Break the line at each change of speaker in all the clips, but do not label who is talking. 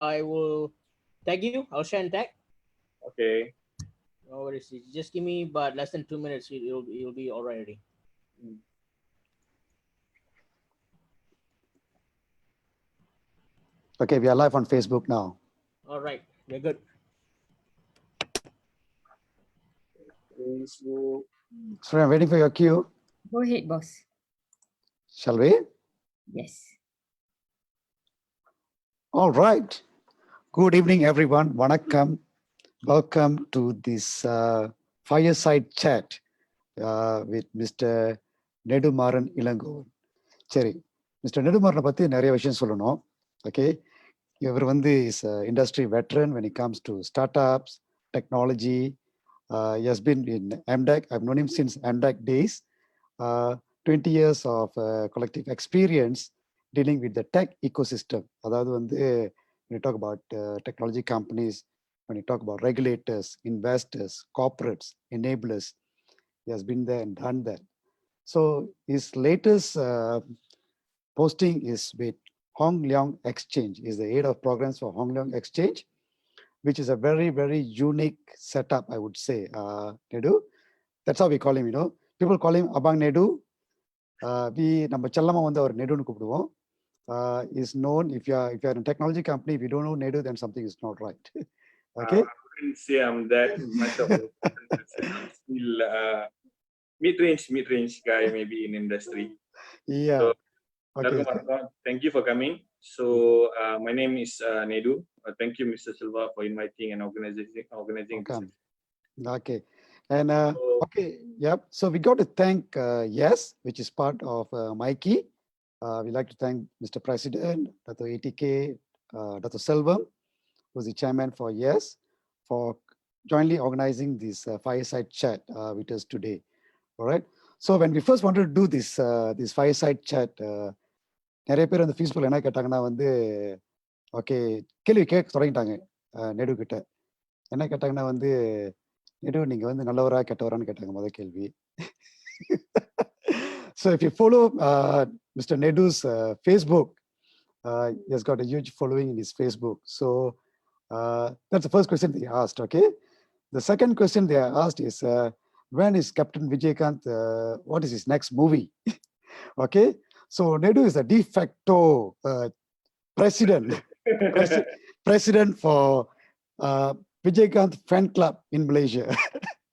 I will tag you. I'll share and tag.
Okay.
No worries. Just give me but less than 2 minutes. It'll be already.
Mm.
Okay, we are live on Facebook now.
All right, we're good.
Facebook.
So I'm waiting for your cue.
Go ahead, boss.
Shall we?
Yes.
All right. Good evening, everyone. Vanakkam. Welcome to this fireside chat with Mr. Nedumaran Ilango. சரி mister நெடுமாறனை பற்றி நிறைய விஷயம் சொல்லணும். Okay, இவர் is industry veteran when it comes to startups, technology. He has been in MDEC. I've known him since MDEC days. 20 years of collective experience dealing with the tech ecosystem. அதாவது when you talk about technology companies, when you talk about regulators, investors, corporates, enablers, he has been there and done that. So his latest posting is with Hong Leong Exchange. Is the head of programs for Hong Leong Exchange, which is a very, very unique setup, I would say. Nedu, that's how we call him, you know. People call him Abang Nedu. நம்ம செல்லமா அவர் நெடுன்னு கூப்பிடுவோம். Is known, if you are in a technology company, if you don't know Nedu, then something is not right. Okay.
I wouldn't say I'm that much of a person. I'm still mid-range guy, maybe in industry.
Yeah.
So,
Okay.
thank you for coming. So, my name is Nedu. Thank you, Mr. Silva, for inviting and organizing
Okay.
this.
Okay. And okay, yep. So we got to thank Yes, which is part of Mikey. We'd like to thank Mr. President, Dr. ATK, Dr. Selvam, who's the chairman for Yes, for jointly organizing this fireside chat with us today. All right. So when we first wanted to do this fireside chat, நிறைய பேர் அந்த ஃபேஸ்புக்கில் என்ன கேட்டாங்கன்னா okay கேள்வி கேட்க தொடங்கிட்டாங்க நெடு கிட்ட. என்ன கேட்டாங்கன்னா நெடு நீங்கள் நல்லவரா கெட்டவரான்னு கேட்டாங்க முதல் கேள்வி. So if you follow Mr. Nedu's Facebook, he has got a huge following in his Facebook. So that's the first question they asked. Okay. The second question they asked is, when is Captain Vijaykanth, what is his next movie? Okay. So Nedu is a de facto president for Vijaykanth fan club in Malaysia.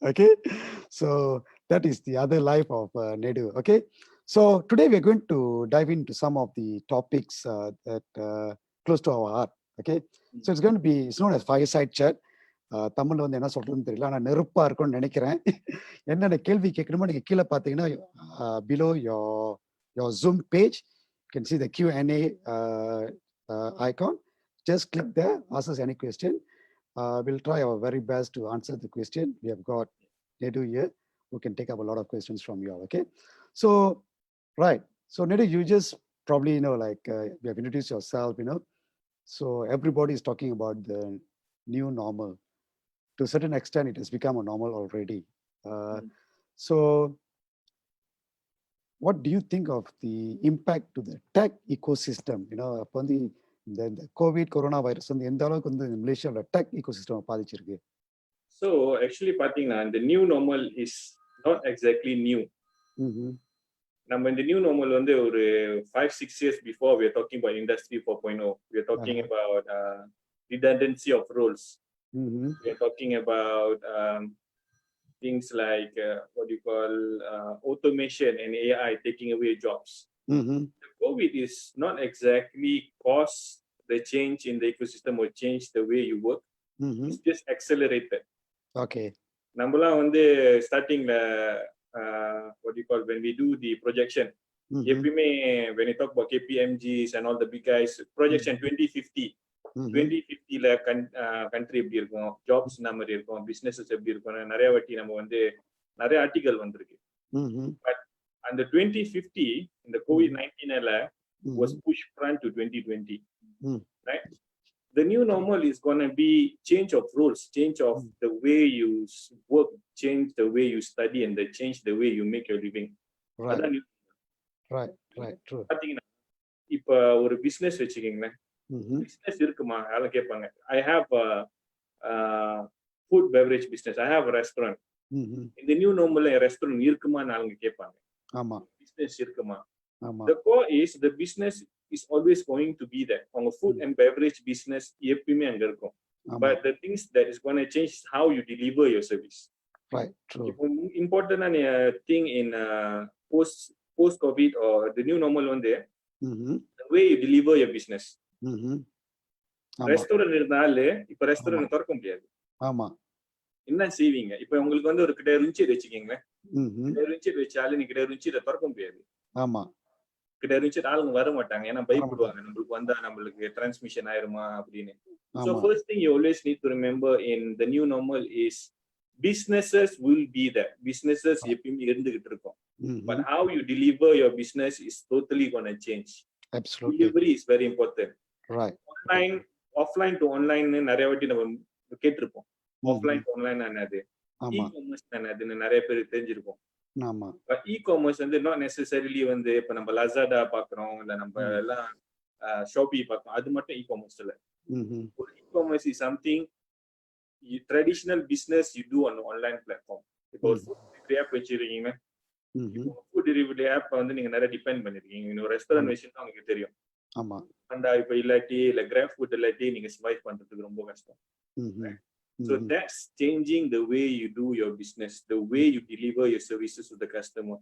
Okay. So that is the other life of Nedu. Okay. So today we're going to dive into some of the topics that close to our heart. Okay. So it's going to be, it's known as fireside chat. தமிழ்ல என்ன சொல்றதுன்னு தெரியல, ஆனா நெருப்பா இருக்கும்னு நினைக்கிறேன். என்னென்ன கேள்வி கேட்கணுமோ நீங்க கீழே பார்த்தீங்கன்னா below your Zoom page, you can see the Q&A icon. Just click there, ask us any question. We'll try our very best to answer the question. We have got Nedu here who can take up a lot of questions from you all. Okay. So, right. So Nedu, you just probably, you have introduced yourself, So everybody is talking about the new normal. To a certain extent, it has become a normal already. So what do you think of the impact to the tech ecosystem? அப்போ இந்த Covid corona virus எந்த அளவுக்கு மலேசியாவோட tech ecosystem பாதிச்சிருக்கு?
So actually பார்த்தீங்கன்னா the new normal is not exactly new. நம்ம இந்த new normal ஒரு 5-6 years before we are talking about industry 4.0. We are talking about redundancy of roles. We are talking about things like what you call automation and AI taking away jobs. COVID is not exactly cause the change in the ecosystem or change the way you work. It's just accelerated.
Okay.
நம்மலாம் starting what you call, when we do the projection, everyமே when you talk about KPMGs and all the big guys, projection 2050 2050ல country எப்படி இருக்கும், jobs மாதிரி இருக்கும், businesses எப்படி இருக்கும், நிறைய வாட்டி நம்ம நிறைய ஆர்டிகல் வந்திருக்கு. But அந்த 2050 இந்த COVID-19ல was pushed front to 2020. Right? The new normal is going to be change of roles, change of the way you work, change the way you study, and change the way you make your living.
Right. Right. True.
பாத்தீங்கன்னா இப்ப ஒரு business வச்சுக்கீங்களேன், business இருக்குமா யாரும் கேட்பாங்க. I have food beverage business, I have restaurant. இந்த new நார்மல்ல restaurant இருக்குமான்னு ஆளுங்க கேட்பாங்க.
ஆமா
பிசினஸ் இருக்குமா?
ஆமா
The core is the business is always going to be there. அவங்க ஃபுட் அண்ட் பெவரேஜ் பிசினஸ் எப்பயுமே அங்க இருக்கும்.
ஆமா
But the things that is going to change is how you deliver your service.
right true
இப்போ important thing in post COVID or the new normal வந்து the way you deliver your business.
ஆமா
restaurant இருந்தாலே இப்ப restaurant திறக்க முடியாது.
ஆமா
என்ன செய்வீங்க? இப்ப உங்களுக்கு வந்து ஒரு கிட்ட ருச்சி வச்சுக்கீங்களேன், கிட்ட ருச்சி வச்சாலும் நீ கிட்ட ருச்சி திறக்க முடியாது.
ஆமா
கிட்ட ருச்சி ஆளுங்க வர மாட்டாங்க, ஏன்னா பயப்படுவாங்க நம்மளுக்கு வந்தா நம்மளுக்கு டிரான்ஸ்மிஷன் ஆயிருமா அப்படின்னு. So first thing you always need to remember in the new normal is businesses will be there. Businesses எப்பயுமே இருந்துகிட்டு இருக்கும். But how you deliver your business is totally going to change.
absolutely
Delivery is very important.
right
Offline to online நிறைய வாட்டி நம்ம கேட்டிருப்போம். Offline to online என்னது,
ஆமா
e-commerce என்னதுன்னு நிறைய பேர் தெரிஞ்சிருக்கும்.
ஆமா
பட் இ-காமர்ஸ் வந்து நாட் நெசசரிலி வந்து இப்ப நம்ம லசாடா பாக்குறோம், இல்ல நம்ம எல்லாம் ஷாப்பி பாக்குறோம், அது மட்டும் இ-காமர்ஸ் இல்ல. ஒரு e-commerce is something traditional business you do on online platform. இப்போ ஒரு ஃபுட் டெலிவரி ஆப் வச்சிருக்கீங்க, ஃபுட் டெலிவரி ஆப் வந்து நீங்க நிறைய டிபெண்ட் பண்ணிருக்கீங்க. இன்னொரு ரெஸ்டாரண்ட் விஷயம் உங்களுக்கு தெரியும்.
ஆமா
அண்டா இப்ப இல்லாட்டி இல்ல கிராப் ஃபுட் இல்லாட்டி நீங்க சர்வைவ் பண்றதுக்கு ரொம்ப கஷ்டம். So that's changing the way you do your business, the way you deliver your services to the customer,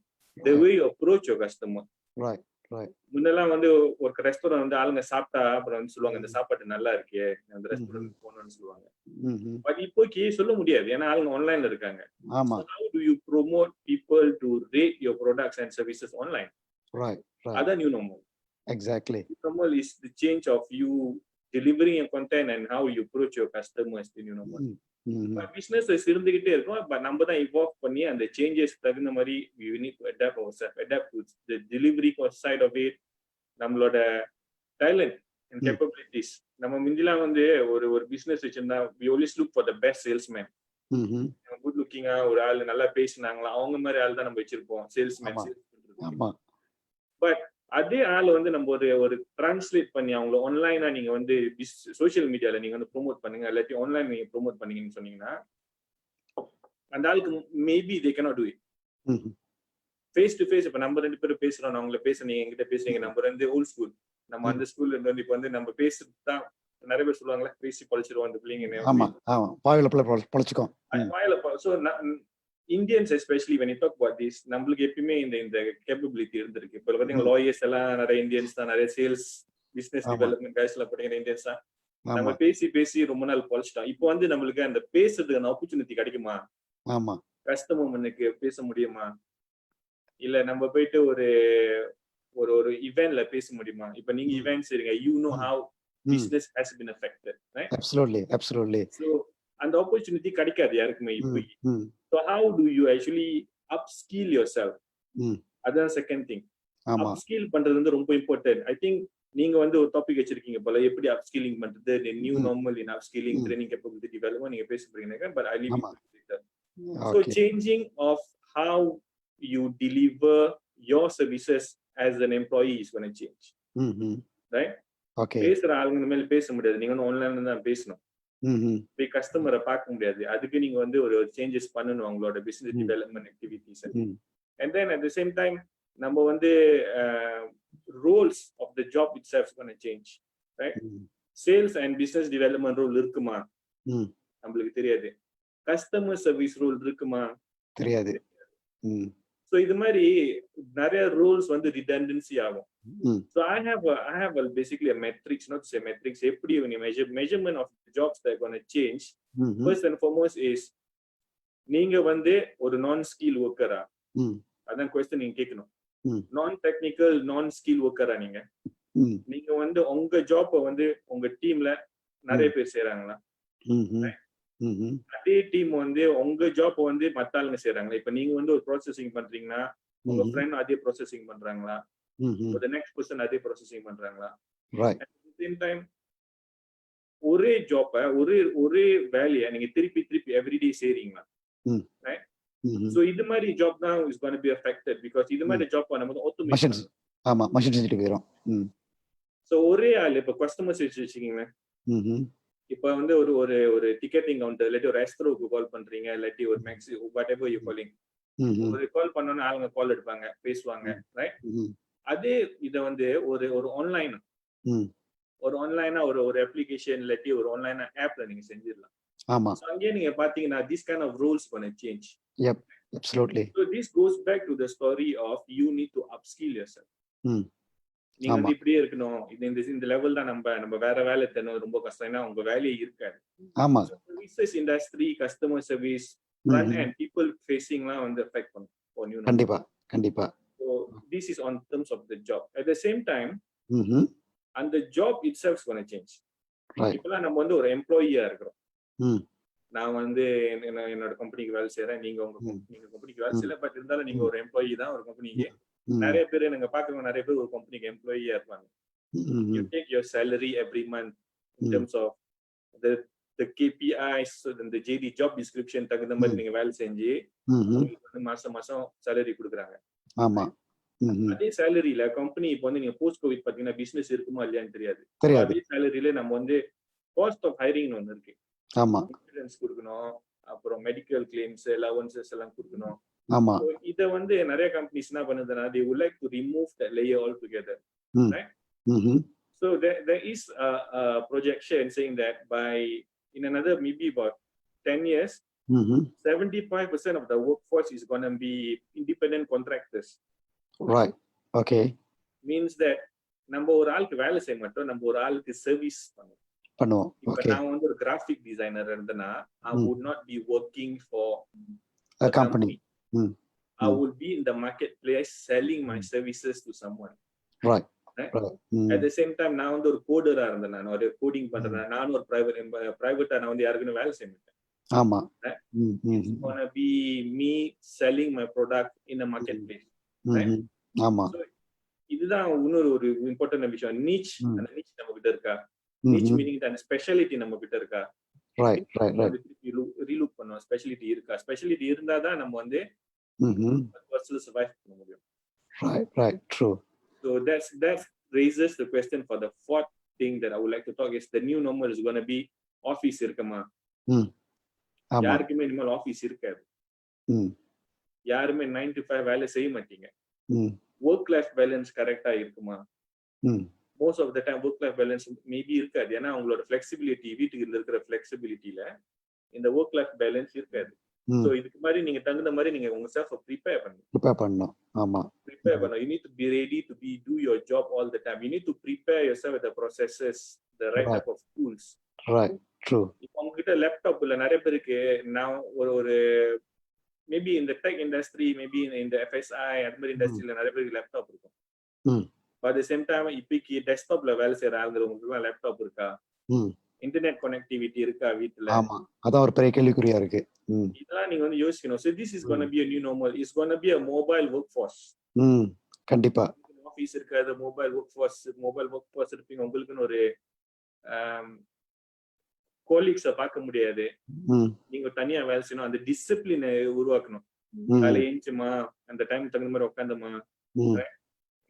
the way you approach your customer.
right right
முன்னெல்லாம் வந்து ஒரு ரெஸ்டாரண்ட் வந்து ஆளுங்க சாப்பிட்டா அப்புறம் வந்து சொல்லுவாங்க இந்த சாப்பாடு நல்லா இருக்கே, அந்த ரெஸ்டாரண்ட் போகணும்னு சொல்லுவாங்க. பட் இப்போக்கி சொல்ல முடியாது, ஏன்னா ஆளுங்க ஆன்லைன்ல இருக்காங்க.
ஆமா
So how do you promote people to rate your products and services online?
right
That's new normal.
exactly
New normal is the change of you delivering your content and how you approach your customers in new normal. Business இருந்துகிட்டே இருக்கும். But நம்ம தான் evolve பண்ணி அந்த changes தகுந்த மாதிரி we need to adapt ourselves, adapt to the delivery side of it, நம்மளோட talent and capabilities. நம்ம முந்திலாம் வந்து ஒரு பிசினஸ் வச்சிருந்தா we always look for the best salesman. Good லுக்கிங்கா ஒரு ஆள் நல்லா பேசினாங்களா அவங்க மாதிரி ஆள் தான் நம்ம வச்சிருப்போம் சேல்ஸ்மேன்.
ஆமா
பட் அதே ஆள் வந்து நம்ம ஒரு டிரான்ஸ்லேட் பண்ணி அவங்கள ஆன்லைனா நீங்க வந்து சோசியல் மீடியால நீங்க வந்து ப்ரோமோட் பண்ணுங்க, இல்லாட்டி ஆன்லைன் நீங்க ப்ரோமோட் பண்ணீங்கன்னு சொன்னீங்கன்னா அந்த ஆளுக்கு maybe they cannot do it. Face to face இப்ப நம்ம ரெண்டு பேரும் பேசுறோம், அவங்கள பேசுறீங்க, என்கிட்ட பேசுறீங்க, நம்ம வந்து ஓல்ட் ஸ்கூல், நம்ம அந்த ஸ்கூல்ல இருந்து இப்ப வந்து நம்ம பேசுறது தான் நிறைய பேர் சொல்லுவாங்களே பேசி பழிச்சிருவோம் அந்த பிள்ளைங்க.
ஆமா ஆமா வாயில பழிச்சுக்கோ.
So Indians especially when you talk about this, நம்மளுக்கு எப்பயுமே இந்த கேப்பபிலிட்டி இருந்திருக்கு. இப்போ பாத்தீங்கன்னா லாயர்ஸ் எல்லாம் நிறைய இந்தியன்ஸ் தான், நிறைய சேல்ஸ் பிசினஸ் டெவலப்மெண்ட் கைஸ் எல்லாம் படிக்கிற இந்தியன்ஸ் தான். நம்ம பேசி ரொம்ப நாள் பொழைச்சிட்டோம். இப்போ வந்து நம்மளுக்கு அந்த பேசுறதுக்கான ஆப்பர்ச்சுனிட்டி கிடைக்குமா?
ஆமா
கஸ்டமர் முன்னுக்கு பேச முடியுமா? இல்ல நம்ம போயிட்டு ஒரு இவென்ட்ல பேச முடியுமா? இப்ப நீங்க இவென்ட் செய்றீங்க, you know how business has been affected, right?
absolutely
So அந்த ஆப்பர்ச்சுனிட்டி கிடைக்காது யாருக்குமே இப்போ. So how do you actually upskill yourself? அதான் செகண்ட் திங். அப்ஸ்கில் பண்றது வந்து ரொம்ப இம்பார்ட்டன்ட். ஐ திங்க் நீங்க வந்து ஒரு டாபிக் வச்சிருக்கீங்க போல, எப்படி அப்ஸ்கில்லிங் பண்றது, நியூ நார்மல் இன் அப்ஸ்கில்லிங், ட்ரைனிங் கேப்பபிலிட்டி டெவலப்மென்ட் நீங்க பேச போறீங்க. But I leave it. So changing of how you deliver your services as an employee is going to change. Right?
Okay.
பேசுற ஆளுங்க மேல பேச முடியாது, நீங்க வந்து ஆன்லைன்ல தான் பேசணும். போய் கஸ்டமரை பார்க்க முடியாது. அதுக்கு நீங்க வந்து ஒரு சேஞ்சஸ் பண்ணணும் உங்களோட business development activities. And then at the same time நம்ம வந்து roles of the job itself is going to change, right? Sales and business development role இருக்குமா? நம்மளுக்கு தெரியாது. கஸ்டமர் சர்வீஸ் ரோல் இருக்குமா?
தெரியாது.
So இது மாதிரி நிறைய roles வந்து redundancy ஆகும். So I have basically a matrix, not to say matrix, எப்படி நீ measurement of the jobs that are going to change. First and foremost is நீங்க வந்து ஒரு நான் ஸ்கில் ஒர்க்கரா? அதான் क्वेश्चन நீங்க கேட்கணும். நான் டெக்னிக்கல் நான் ஸ்கில் ஒர்க்கரா நீங்க வந்து உங்க ஜாப் வந்து உங்க டீம்ல நிறைய பேர் செய்றாங்களா? அதே டீம் வந்து உங்க ஜாப் வந்து மத்த ஆளுங்க செய்றாங்களா? இப்ப நீங்க வந்து ஒரு ப்ராசஸிங் பண்றீங்கன்னா உங்க ஃப்ரெண்ட் அதே ப்ராசஸிங் பண்றாங்களா? the next person அதே ப்ராசஸிங் பண்றாங்களா?
Right.
At the same time ஒரே ஜாப்ப ஒரே வேலையை நீங்க திருப்பி எவ்ரிடே செய்றீங்களா? Right? So இது மாதிரி ஜாப் தான் is going to be affected because இது மாதிரி ஜாப் நம்ம ஆட்டோமேஷன்.
ஆமா, மெஷின் செஞ்சுட்டு போயிரும்.
ஸோ ஒரே ஆள் இப்போ கஸ்டமர் சர்வீஸ் வச்சுக்கீங்களேன். இப்போ வந்து ஒரு ஒரு ஒரு டிக்கெட்டிங் கவுண்டர் இல்லாட்டி ஒரு ரெஸ்ட்ரோக்கு கால் பண்றீங்க, இல்லாட்டி ஒரு maxi what ever you calling, ஒரு கால் பண்ணோன்னா ஆளுங்க கால் எடுப்பாங்க, பேசுவாங்க, ரைட்? அதே இதை வந்து ஒரு ஒரு ஆன்லைன் ஒரு ஆன்லைனா ஒரு ஒரு அப்ளிகேஷன் இல்லாட்டி ஒரு ஆன்லைன் ஆப்ல நீங்க செஞ்சிடலாம்.
ஆமா.
So அங்கேயே நீங்க பாத்தீங்கன்னா this kind of rules gonna change.
Yep, absolutely.
So this goes back to the story of you need to upskill yourself. நீங்க வந்து இப்படியே இருக்கணும், இந்த லெவல் தான் நம்ம வேற வேலை தேடணும், ரொம்ப கஷ்டம், ஏன்னா உங்க வேலையே இருக்காது.
ஆமா.
Services industry, customer service, front end people facingலாம் வந்து affect பண்ணும்.
கண்டிப்பா கண்டிப்பா.
So this is on terms of the job. At the same time, and the job itself is going to change. இப்பெல்லாம் நம்ம வந்து ஒரு எம்ப்ளாயியா இருக்கிறோம். நான் வந்து என்னோட கம்பெனிக்கு வேலை செய்யறேன், நீங்க கம்பெனிக்கு வேலை செய்யல, பட் இருந்தாலும் நீங்க ஒரு எம்ப்ளாயி தான் ஒரு கம்பெனிக்கு. நிறைய பேர் நீங்க பாக்குறவங்க நிறைய பேர் ஒரு கம்பெனிக்கு எம்ப்ளாயியா இருப்பாங்க. You take your salary every month in terms of the KPIs, the JD job description தகுந்த மாதிரி நீங்க வேலை செஞ்சு மாசம் salary கொடுக்குறாங்க. ஆமா. அதே சேலரியில கம்பெனி இப்போ வந்து நீங்க போஸ்ட் கோவிட் பாத்தீங்கன்னா பிசினஸ் இருக்குமா இல்லையான்னு தெரியாது. அதே சேலரியில நம்ம வந்து காஸ்ட் ஆஃப் ஹைரிங் ஒன்று இருக்கு. ஆமா. இன்சூரன்ஸ் கொடுக்கணும், அப்புறம் மெடிக்கல் கிளைம்ஸ், அலவன்சஸ் எல்லாம் கொடுக்கணும். ஆமா. இத வந்து நிறைய கம்பெனிஸ் என்ன பண்ணுதுன்னா they would like to remove that layer altogether, right? So there is a projection saying that by in another maybe about 10 years 75% of the workforce is going to be independent contractors. Right. Okay. Means that நம்ம ஒரு ஆளுக்கு வேலை செய்ய மாட்டோம், நம்ம ஒரு ஆளுக்கு service பண்ணுவோம். இப்போ நான் வந்து ஒரு கிராஃபிக் டிசைனர் இருந்தேன்னா I would not be working for a company. I would be in the marketplace selling my services to someone. Right. At the same time நான் வந்து ஒரு கோடரா இருந்தேன், நான் ஒரு கோடிங் பண்றேன், நான் ஒரு பிரைவேட்டா நான் வந்து யாருக்குன்னு வேலை செய்ய மாட்டேன். ஆமா. It's going to be me selling my product in a marketplace. ஆமா. இதுதான் இன்னொரு ஒரு இம்பார்ட்டன்ட் விஷயம். நீச், அந்த நீச் நம்ம கிட்ட இருக்கா? நீச் மீனிங் அந்த ஸ்பெஷாலிட்டி நம்ம கிட்ட இருக்கா? Right right right. ரீலுக் பண்ணோம், ஸ்பெஷாலிட்டி இருக்கா? ஸ்பெஷாலிட்டி இருந்தா தான் நம்ம வந்து சர்வைவ் பண்ண முடியும். Right right, true. So that raises the question for the fourth thing that I would like to talk is the new normal is going to be office இருக்குமா? யாருக்குமே இனிமேல் ஆபீஸ் இருக்காது. யாருமே 9 to 5 வேலை செய்ய மாட்டீங்க. ஒர்க் லைஃப் பேலன்ஸ் கரெக்டா இருக்குமா? Most of the time work life balance maybe இருக்காது. ஏன்னா உங்களோட ஃபிளெக்சிபிலிட்டி, வீட்டுக்கு இருக்கிற ஃபிளெக்சிபிலிட்டியில இந்த ஒர்க் லைஃப் பேலன்ஸ் இருக்காது. சோ இதுக்கு மாதிரி நீங்க தகுந்த மாதிரி நீங்க உங்க செல்ஃப் ப்ரிப்பேர் பண்ணணும். ஆமா, ப்ரிப்பேர் பண்ணணும். You need to be ready to do your job all the time. You need to prepare yourself with the processes, the right type of tools. Right, true. இப்போ உங்ககிட்ட லேப்டாப் இல்ல, நிறைய பேருக்கு நான் ஒரு மேபி இந்த டெக் இண்டஸ்ட்ரி, மேபி இந்த FSI அந்த மாதிரி இண்டஸ்ட்ரியில நிறைய பேருக்கு லேப்டாப் இருக்கும். அட் தி சேம் டைம் இப்போக்கு டெஸ்க்டாப்ல வேலை செய்யற ஆளுங்களுக்கு லேப்டாப் இருக்கா? இன்டர்நெட் கனெக்டிவிட்டி இருக்கா வீட்டுல? ஆமா, அதான் ஒரு பெரிய கேள்விக்குறியா இருக்கு. இதெல்லாம் நீங்க வந்து யோசிக்கணும். So this is going to be a new normal. It's going to be a mobile workforce. கண்டிப்பா. ஆபீஸ் இருக்காது, மொபைல் ஒர்க்ஃபோர்ஸ் இருப்பீங்க. உங்களுக்குன்னு ஒரு கோலீக்ஸ பார்க்க முடியாது. நீங்க தனியா வேலை செய்யணும். அந்த டிசிப்ளினை உருவாக்கணும். காலை ஏஞ்சுமா, அந்த டைம் தகுந்த மாதிரி உட்காந்துமா.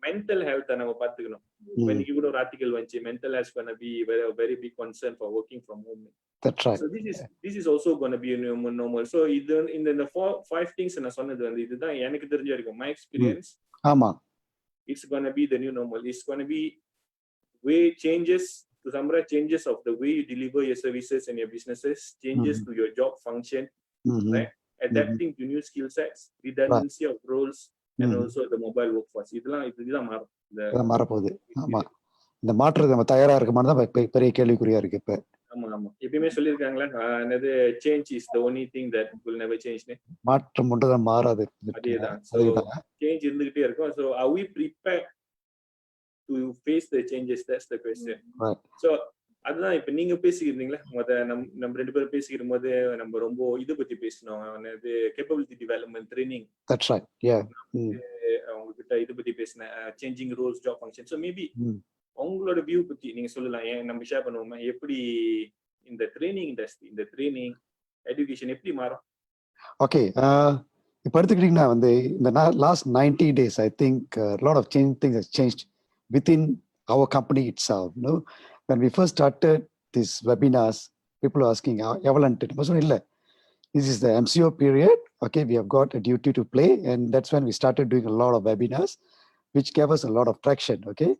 மென்டல் ஹெல்த்தை நம்ம பாத்துக்கணும். இன்னைக்கு கூட ஒரு ஆர்டிகல் வந்துச்சு, mental health gonna be very big concern for working from home. That's right. So this is also going to be a new normal. So இந்த 5 things நான் சொன்னது வந்து இதுதான் எனக்கு தெரிஞ்ச வரைக்கும் my experience. ஆமா, it's going to be the new normal. It's going to be way changes, to summarize, changes of the way you deliver your services and your businesses, changes to your job function, right? Adapting to new skill sets, redundancy of roles, and also the mobile workforce. இதெல்லாம் மாறப்போகுது. ஆமா, இந்த மாற்றத்துக்கு நம்ம தயாரா இருக்கமான்னு தான் பெரிய கேள்விக்குறியா இருக்கு இப்ப. ஆமா ஆமா, எப்பயுமே சொல்லியிருக்காங்களா, என்னது change is the only thing that will never change. மாற்றம் மட்டும் மாறாது. அதேதான். So change இருந்துகிட்டே இருக்கும். So are we prepared to face the changes? That's the question. Right. So அதுதான் இப்ப நீங்க பேசிக்கிறீங்களா, நம்ம ரெண்டு பேரும் பேசிக்கிற போது நம்ம ரொம்ப இதை பத்தி பேசணும், capability development training. That's right. Yeah. உங்ககிட்ட இதை பத்தி பேசின changing roles, job function. So maybe உங்களோட வியூ பத்தி நீங்க சொல்லலாம். ஏன் நம்ம ஷேர் பண்ணுவோமா, எப்படி இந்த ட்ரைனிங் இண்டஸ்ட்ரி, இந்த ட்ரைனிங் எஜுகேஷன் எப்படி மாறும்? ஓகே, இப்போ எடுத்துக்கிட்டீங்கன்னா வந்து இந்த last 90 days I think a lot of things has changed within
our company itself. When we first started these webinars, people are asking, this is the MCO period. Okay, we have got a duty to play. And that's when we started doing a lot of webinars, which gave us a lot of traction. Okay.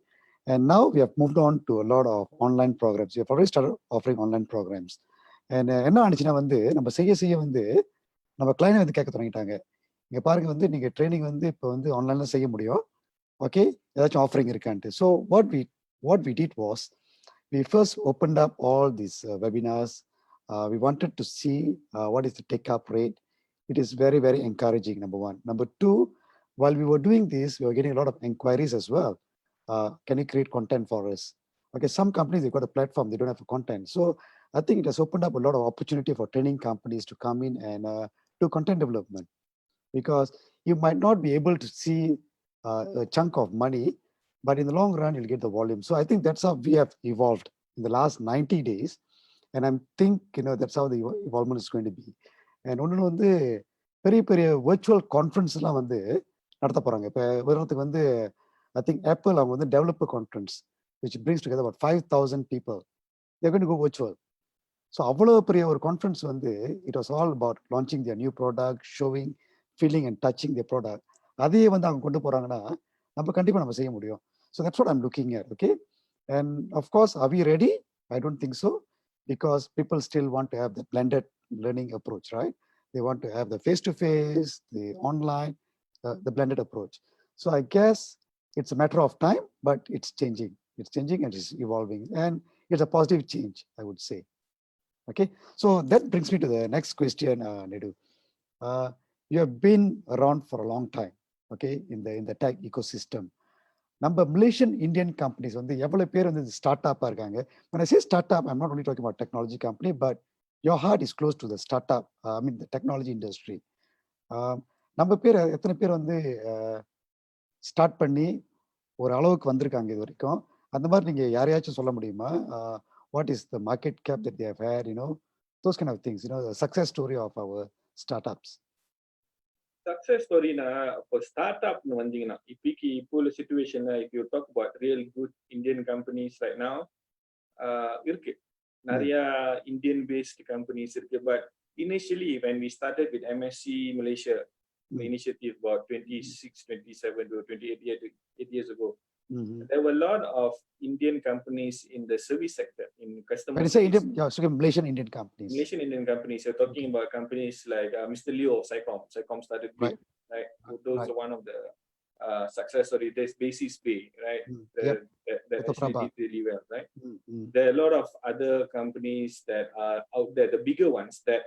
And now we have moved on to a lot of online programs. We have already started offering online programs. And என்ன ஆனிச்சுன்னா நம்ம செய்ய நம்ம client கேட்க தொடங்கிட்டாங்க. இங்க பாருங்க நீங்க training இப்போ ஆன்லைன்ல செய்ய முடியும். ஓகே, ஏதாச்சும் ஆஃபரிங் இருக்கான்ட்டு. So what we did was we first opened up all these webinars. We wanted to see what is the take-up rate. It is very, very encouraging, number one. Number two, while we were doing this, we were getting a lot of inquiries as well. Can you create content for us? Okay, some companies, they've got a platform, they don't have a content. So I think it has opened up a lot of opportunity for training companies to come in and do content development, because you might not be able to see a chunk of money, but in the long run, you'll get the volume. So I think that's how we have evolved in the last 90 days. And I think, that's how the evolvement is going to be. And ஒன்று பெரிய பெரிய virtual conferenceலாம் நடத்த போகிறாங்க. இப்போ உதாரணத்துக்கு I think Apple அவங்க developer conference, which brings together about 5,000 people. They're going to go virtual. So அவ்வளோ பெரிய ஒரு conference it was all about launching their new product, showing, feeling and touching their product. அதையே அவங்க கொண்டு போகிறாங்கன்னா நம்ம கண்டிப்பாக நம்ம செய்ய முடியும். So that's what I'm looking at, okay? And of course, are we ready? I don't think so, because people still want to have the blended learning approach, right? They want to have the face-to-face, the online, the blended approach. So I guess it's a matter of time, but it's changing. It's changing and it's evolving. And it's a positive change, I would say. Okay, so that brings me to the next question, Nedu. You have been around for a long time, okay, in the tech ecosystem. நம்ம Malaysian Indian companies எவ்வளவு பேர் ஸ்டார்ட்-அப்பா இருக்காங்க. When I say startup, I'm not only talking about technology company, but your heart is close to the startup, I mean the technology industry. நம்ம பேர் எத்தனை பேர் start பண்ணி ஒரு அளவுக்கு வந்திருக்காங்க இது வரைக்கும்? அந்த மாதிரி நீங்க யாரையாச்சும் சொல்ல முடியுமா? What is the market cap that they have had, those kind of things, the success story of our startups.
Success story for startup வந்தீங்கன்னா இப்போ உள்ள சிச்சுவேஷன்ல if you talk about real good Indian companies right now, இருக்கு நிறைய Indian based companies இருக்கு. But initially when we started with MSC Malaysia, the initiative about 26, 27 to 28 years ago, there were a lot of Indian companies in the service sector, in customer
When you say Indian, Malaysian Indian companies.
Malaysian Indian companies, you're talking about companies like Mr. Liu of Cycom. Cycom started big, right? Those are one of the success stories. There's Basis Pay, right? That actually did really well, right? There are a lot of other companies that are out there, the bigger ones that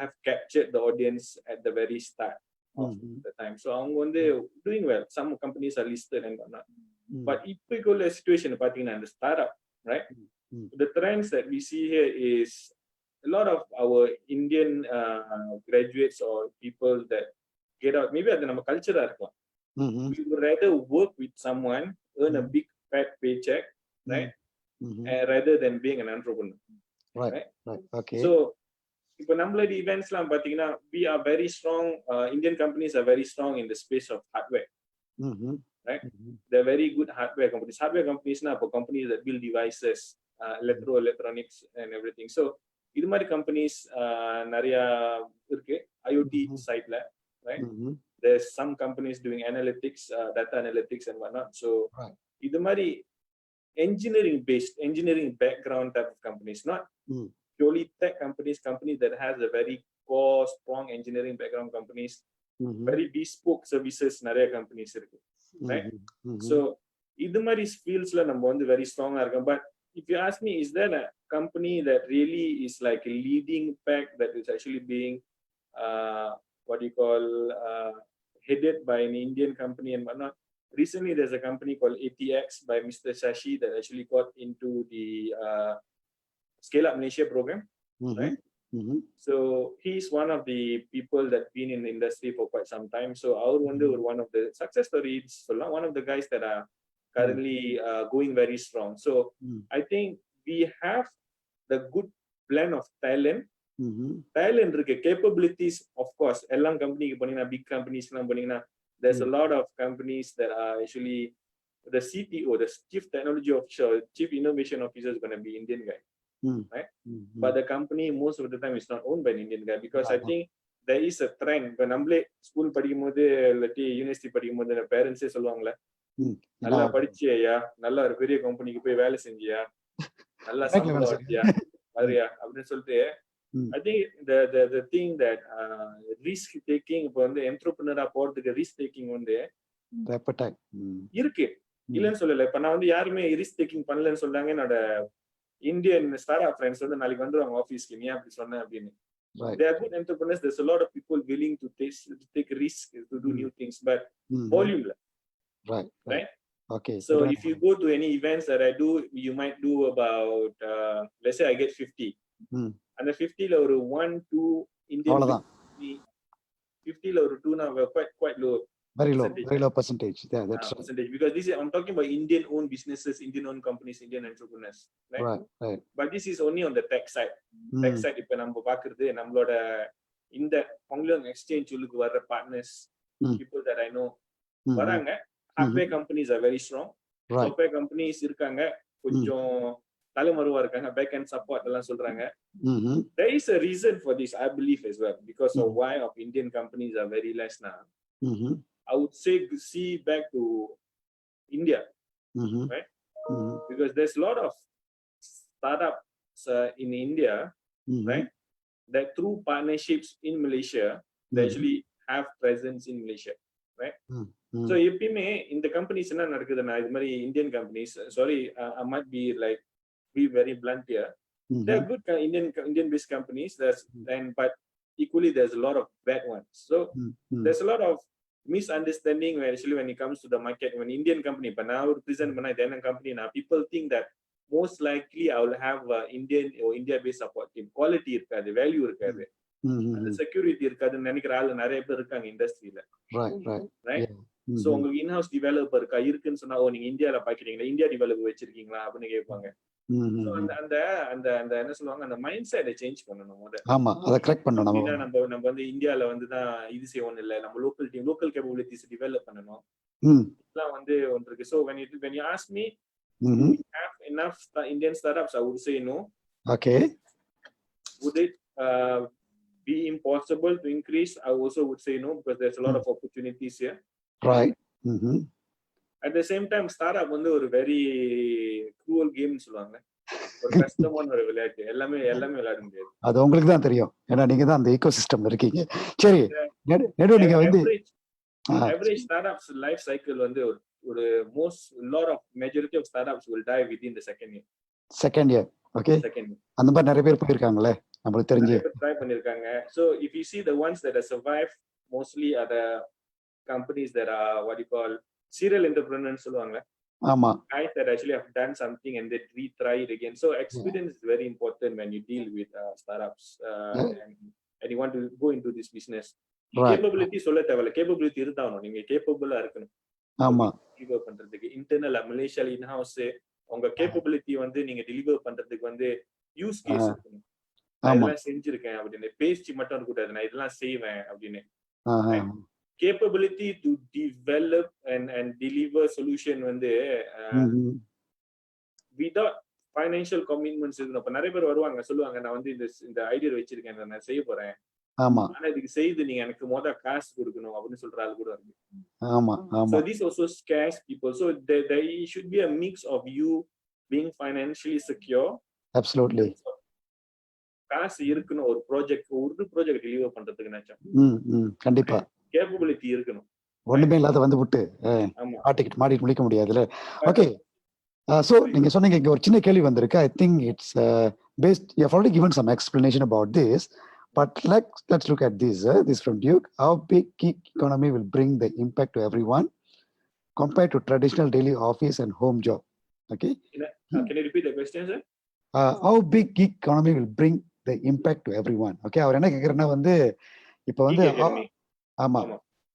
have captured the audience at the very start of the time. So அவங்க doing well. Some companies are listed and whatnot. But இப்போ உள்ள situation பார்த்தீங்கன்னா the startup, right? The trends that we see here is a lot of our Indian graduates or people that get out, maybe அது நம்ம கல்ச்சரா இருக்கலாம். We would rather work with someone, earn a big fat paycheck, right? Rather than being an entrepreneur.
Right. Okay.
So இப்போ நம்மளோட events-லாம் பார்த்தீங்கன்னா we are very strong, Indian companies are very strong in the space of hardware. Right? They're very good hardware companies. Hardware companies for companies that build devices, electronics and everything. So இது மாதிரி companies நிறைய இருக்கு IoT side-ல, right? There's some companies doing analytics, data analytics and whatnot. So இது மாதிரி engineering background type of companies, not purely tech companies that has a very core strong engineering background companies, very bespoke services நிறைய companies இருக்கு, right? So இது மாதிரி fields-ல நம்ம very strong-ஆ இருக்கோம். But if you ask me, is there a company that really is like a leading pack that is actually being what you call headed by an Indian company and whatnot? Recently, there's a company called ATX by Mr. Shashi that actually got into the Scale Up Malaysia program, right? So he's one of the people that's been in the industry for quite some time. So our one of the success stories, one of the guys that are currently going very strong. So I think we have the good blend of talent. Talent இருக்கு, capabilities, of course. எல்லாம் கம்பெனிக்கு போனீங்கன்னா, big companies எல்லாம் போனீங்கன்னா, there's a lot of companies that are actually the CTO, the Chief Technology Officer, Chief Innovation Officer is going to be Indian guy, right? But the company most of the time is not owned by an Indian guy because I think there is a trend. இப்போ நம்மளே school படிக்கும் போது இல்லாட்டி university படிக்கும் போது பேரண்ட்ஸே சொல்லுவாங்களே, நல்லா படிச்சியா, நல்லா ஒரு பெரிய கம்பெனிக்கு போய் வேலை செஞ்சியா, நல்லா சம்பளம் வச்சியா, அதுயா அப்படின்னு சொல்லிட்டு. I think the thing that risk taking, இப்போ வந்து என்டர்பிரினரா போறதுக்கு risk taking வந்து இருக்கு, இல்லன்னு சொல்லல. இப்ப நான் வந்து யாருமே ரிஸ்க் டேக்கிங் பண்ணலன்னு சொல்றாங்க. என்னோட இந்தியன் ஸ்டார்ட் அப் ஃப்ரெண்ட்ஸ் வந்து நாளைக்கு வந்துருவாங்க ஆபீஸ்க்கு, நீ அப்படி சொன்ன அப்படின்னு. They are good entrepreneurs. There's a lot of people willing to take risk to do new things, but volume. Right.
Okay.
So if you go to any events that I do, you might do about let's say I get 50. And the 50 la or 1-2 Indian 50 la or 2 now quite low.
Very low percentage. Yeah, that's right.
Percentage, because this is, I'm talking about Indian owned businesses, Indian owned companies, Indian entrepreneurs,
right.
But this is only on the tech side. Tech side இப்ப நம்ம பாக்குறது நம்மளோட இந்த Hong exchange உள்ளுக்கு வர partners, people that I know வராங்க. Hardware companies are very strong. Software companies இருக்காங்க, கொஞ்சம் தலைமறைவா இருக்காங்க, back end support எல்லாம் சொல்றாங்க. There is a reason for this, I believe, as well, because of why of Indian companies are very less now. I would say see back to India, right? Because there's a lot of startups in India, right? That through partnerships in Malaysia, they actually have presence in Malaysia, right? So எப்பயுமே இந்த companies என்ன நடக்குதுன்னா, இது மாதிரி Indian companies, sorry, I might be very blunt here. There are good Indian based companies, but equally there's a lot of bad ones. So there's a lot of misunderstanding when it comes to the market. When Indian company, but now present when I then a company now, people think that most likely I will have Indian or India based support team. Quality irukadhu, value irukadhu, and security irukadhu நினைக்கிற ஆளு நிறைய பேர் இருக்காங்க இண்டஸ்ட்ரியில. Right. So உங்க in-house developer இருக்கா இருக்குன்னு சொன்னா, ஓ நீங்க இந்தியால பாக்குறீங்களா, இந்தியா டெவலப்பர் வச்சிருக்கீங்களா அப்படின்னு கேட்பாங்க. So அந்த என்ன சொல்லுவாங்க, அந்த மைண்ட் செட்டை சேஞ்ச் பண்ணணும்.
ஆமா, அதை கரெக்ட் பண்ணணும்.
நம்ம வந்து இந்தியால வந்து தான் இது செய்யணும் இல்ல, நம்ம லோக்கல் கேப்பபிலிட்டிஸ் டெவலப் பண்ணணும். இதெல்லாம் வந்து ஒன்று இருக்கு. So when you ask me, do we have enough Indian startups, I would say no.
Okay.
Would it be impossible to increase? I also would say no, because there's a lot of opportunities here.
Right.
At the same time, startup வந்து ஒரு very cruel game சொல்லுவாங்க. ஒரு கஷ்டமான ஒரு விளையாட்டு, எல்லாமே விளையாட முடியாது. அது
உங்களுக்கு தான் தெரியும், ஏன்னா நீங்க தான் அந்த ஈகோசிஸ்டம்ல இருக்கீங்க. சரி, நெடு நீங்க வந்து
average startups life cycle வந்து ஒரு lot of majority of startups will die within the second year.
Okay. அந்த மாதிரி நிறைய பேர் போயிருக்காங்களே, நமக்கு தெரிஞ்சு
ட்ரை பண்ணிருக்காங்க. So if you see the ones that have survived, mostly are the companies that are what you call serial entrepreneurs சொல்லுவாங்க.
ஆமா,
guys that actually have done something and they retry it again. So experience is very important when you deal with startups and you want to go into this business. Capability சொல்ல தேவையில்ல, capability இருந்தாலும் நீங்க கேப்பபிளா இருக்கணும்.
ஆமா,
deliver பண்றதுக்கு internal மலேசியால in house உங்க capability வந்து நீங்க டெலிவர் பண்றதுக்கு வந்து யூஸ் கேஸ் இருக்கணும். இதெல்லாம் செஞ்சிருக்கேன் அப்படின்னு பேசி மட்டும் இருக்கக்கூடாது, நான் இதெல்லாம் செய்வேன் அப்படின்னு. Capability to develop and deliver solution வந்து without financial commitments இருக்கணும். இப்ப நிறைய பேர் வருவாங்க, சொல்லுவாங்க நான் வந்து இந்த ஐடியா வச்சிருக்கேன், நான் செய்ய போறேன், ஆனா இதுக்கு செய்து நீங்க எனக்கு காசு கொடுக்கணும் அப்படின்னு சொல்ற ஆளு கூட இருக்கு. So this also scares people. So there should be a mix of you being financially secure.
Absolutely.
காசு இருக்கணும் ஒரு ப்ராஜெக்ட் டெலிவர் பண்றதுக்கு நினைச்சா.
கண்டிப்பா
கேப்பபிலிட்டி இருக்கணும்.
ஒண்ணுமே இல்லாத வந்து விட்டு மாட்டிட்டு முடிக்க முடியாதுல. ஓகே, சோ நீங்க சொன்னீங்க இங்க ஒரு சின்ன கேள்வி வந்திருக்கு. I think it's based, you have already given some explanation about this, but let's look at this from Duke. How big gig economy will bring the impact to everyone compared to traditional daily office and home job? Okay,
can you repeat the question, sir?
How big gig economy will bring the impact to everyone? Okay, அவர் என்ன கேக்குறேன்னா வந்து இப்போ வந்து ஆமா,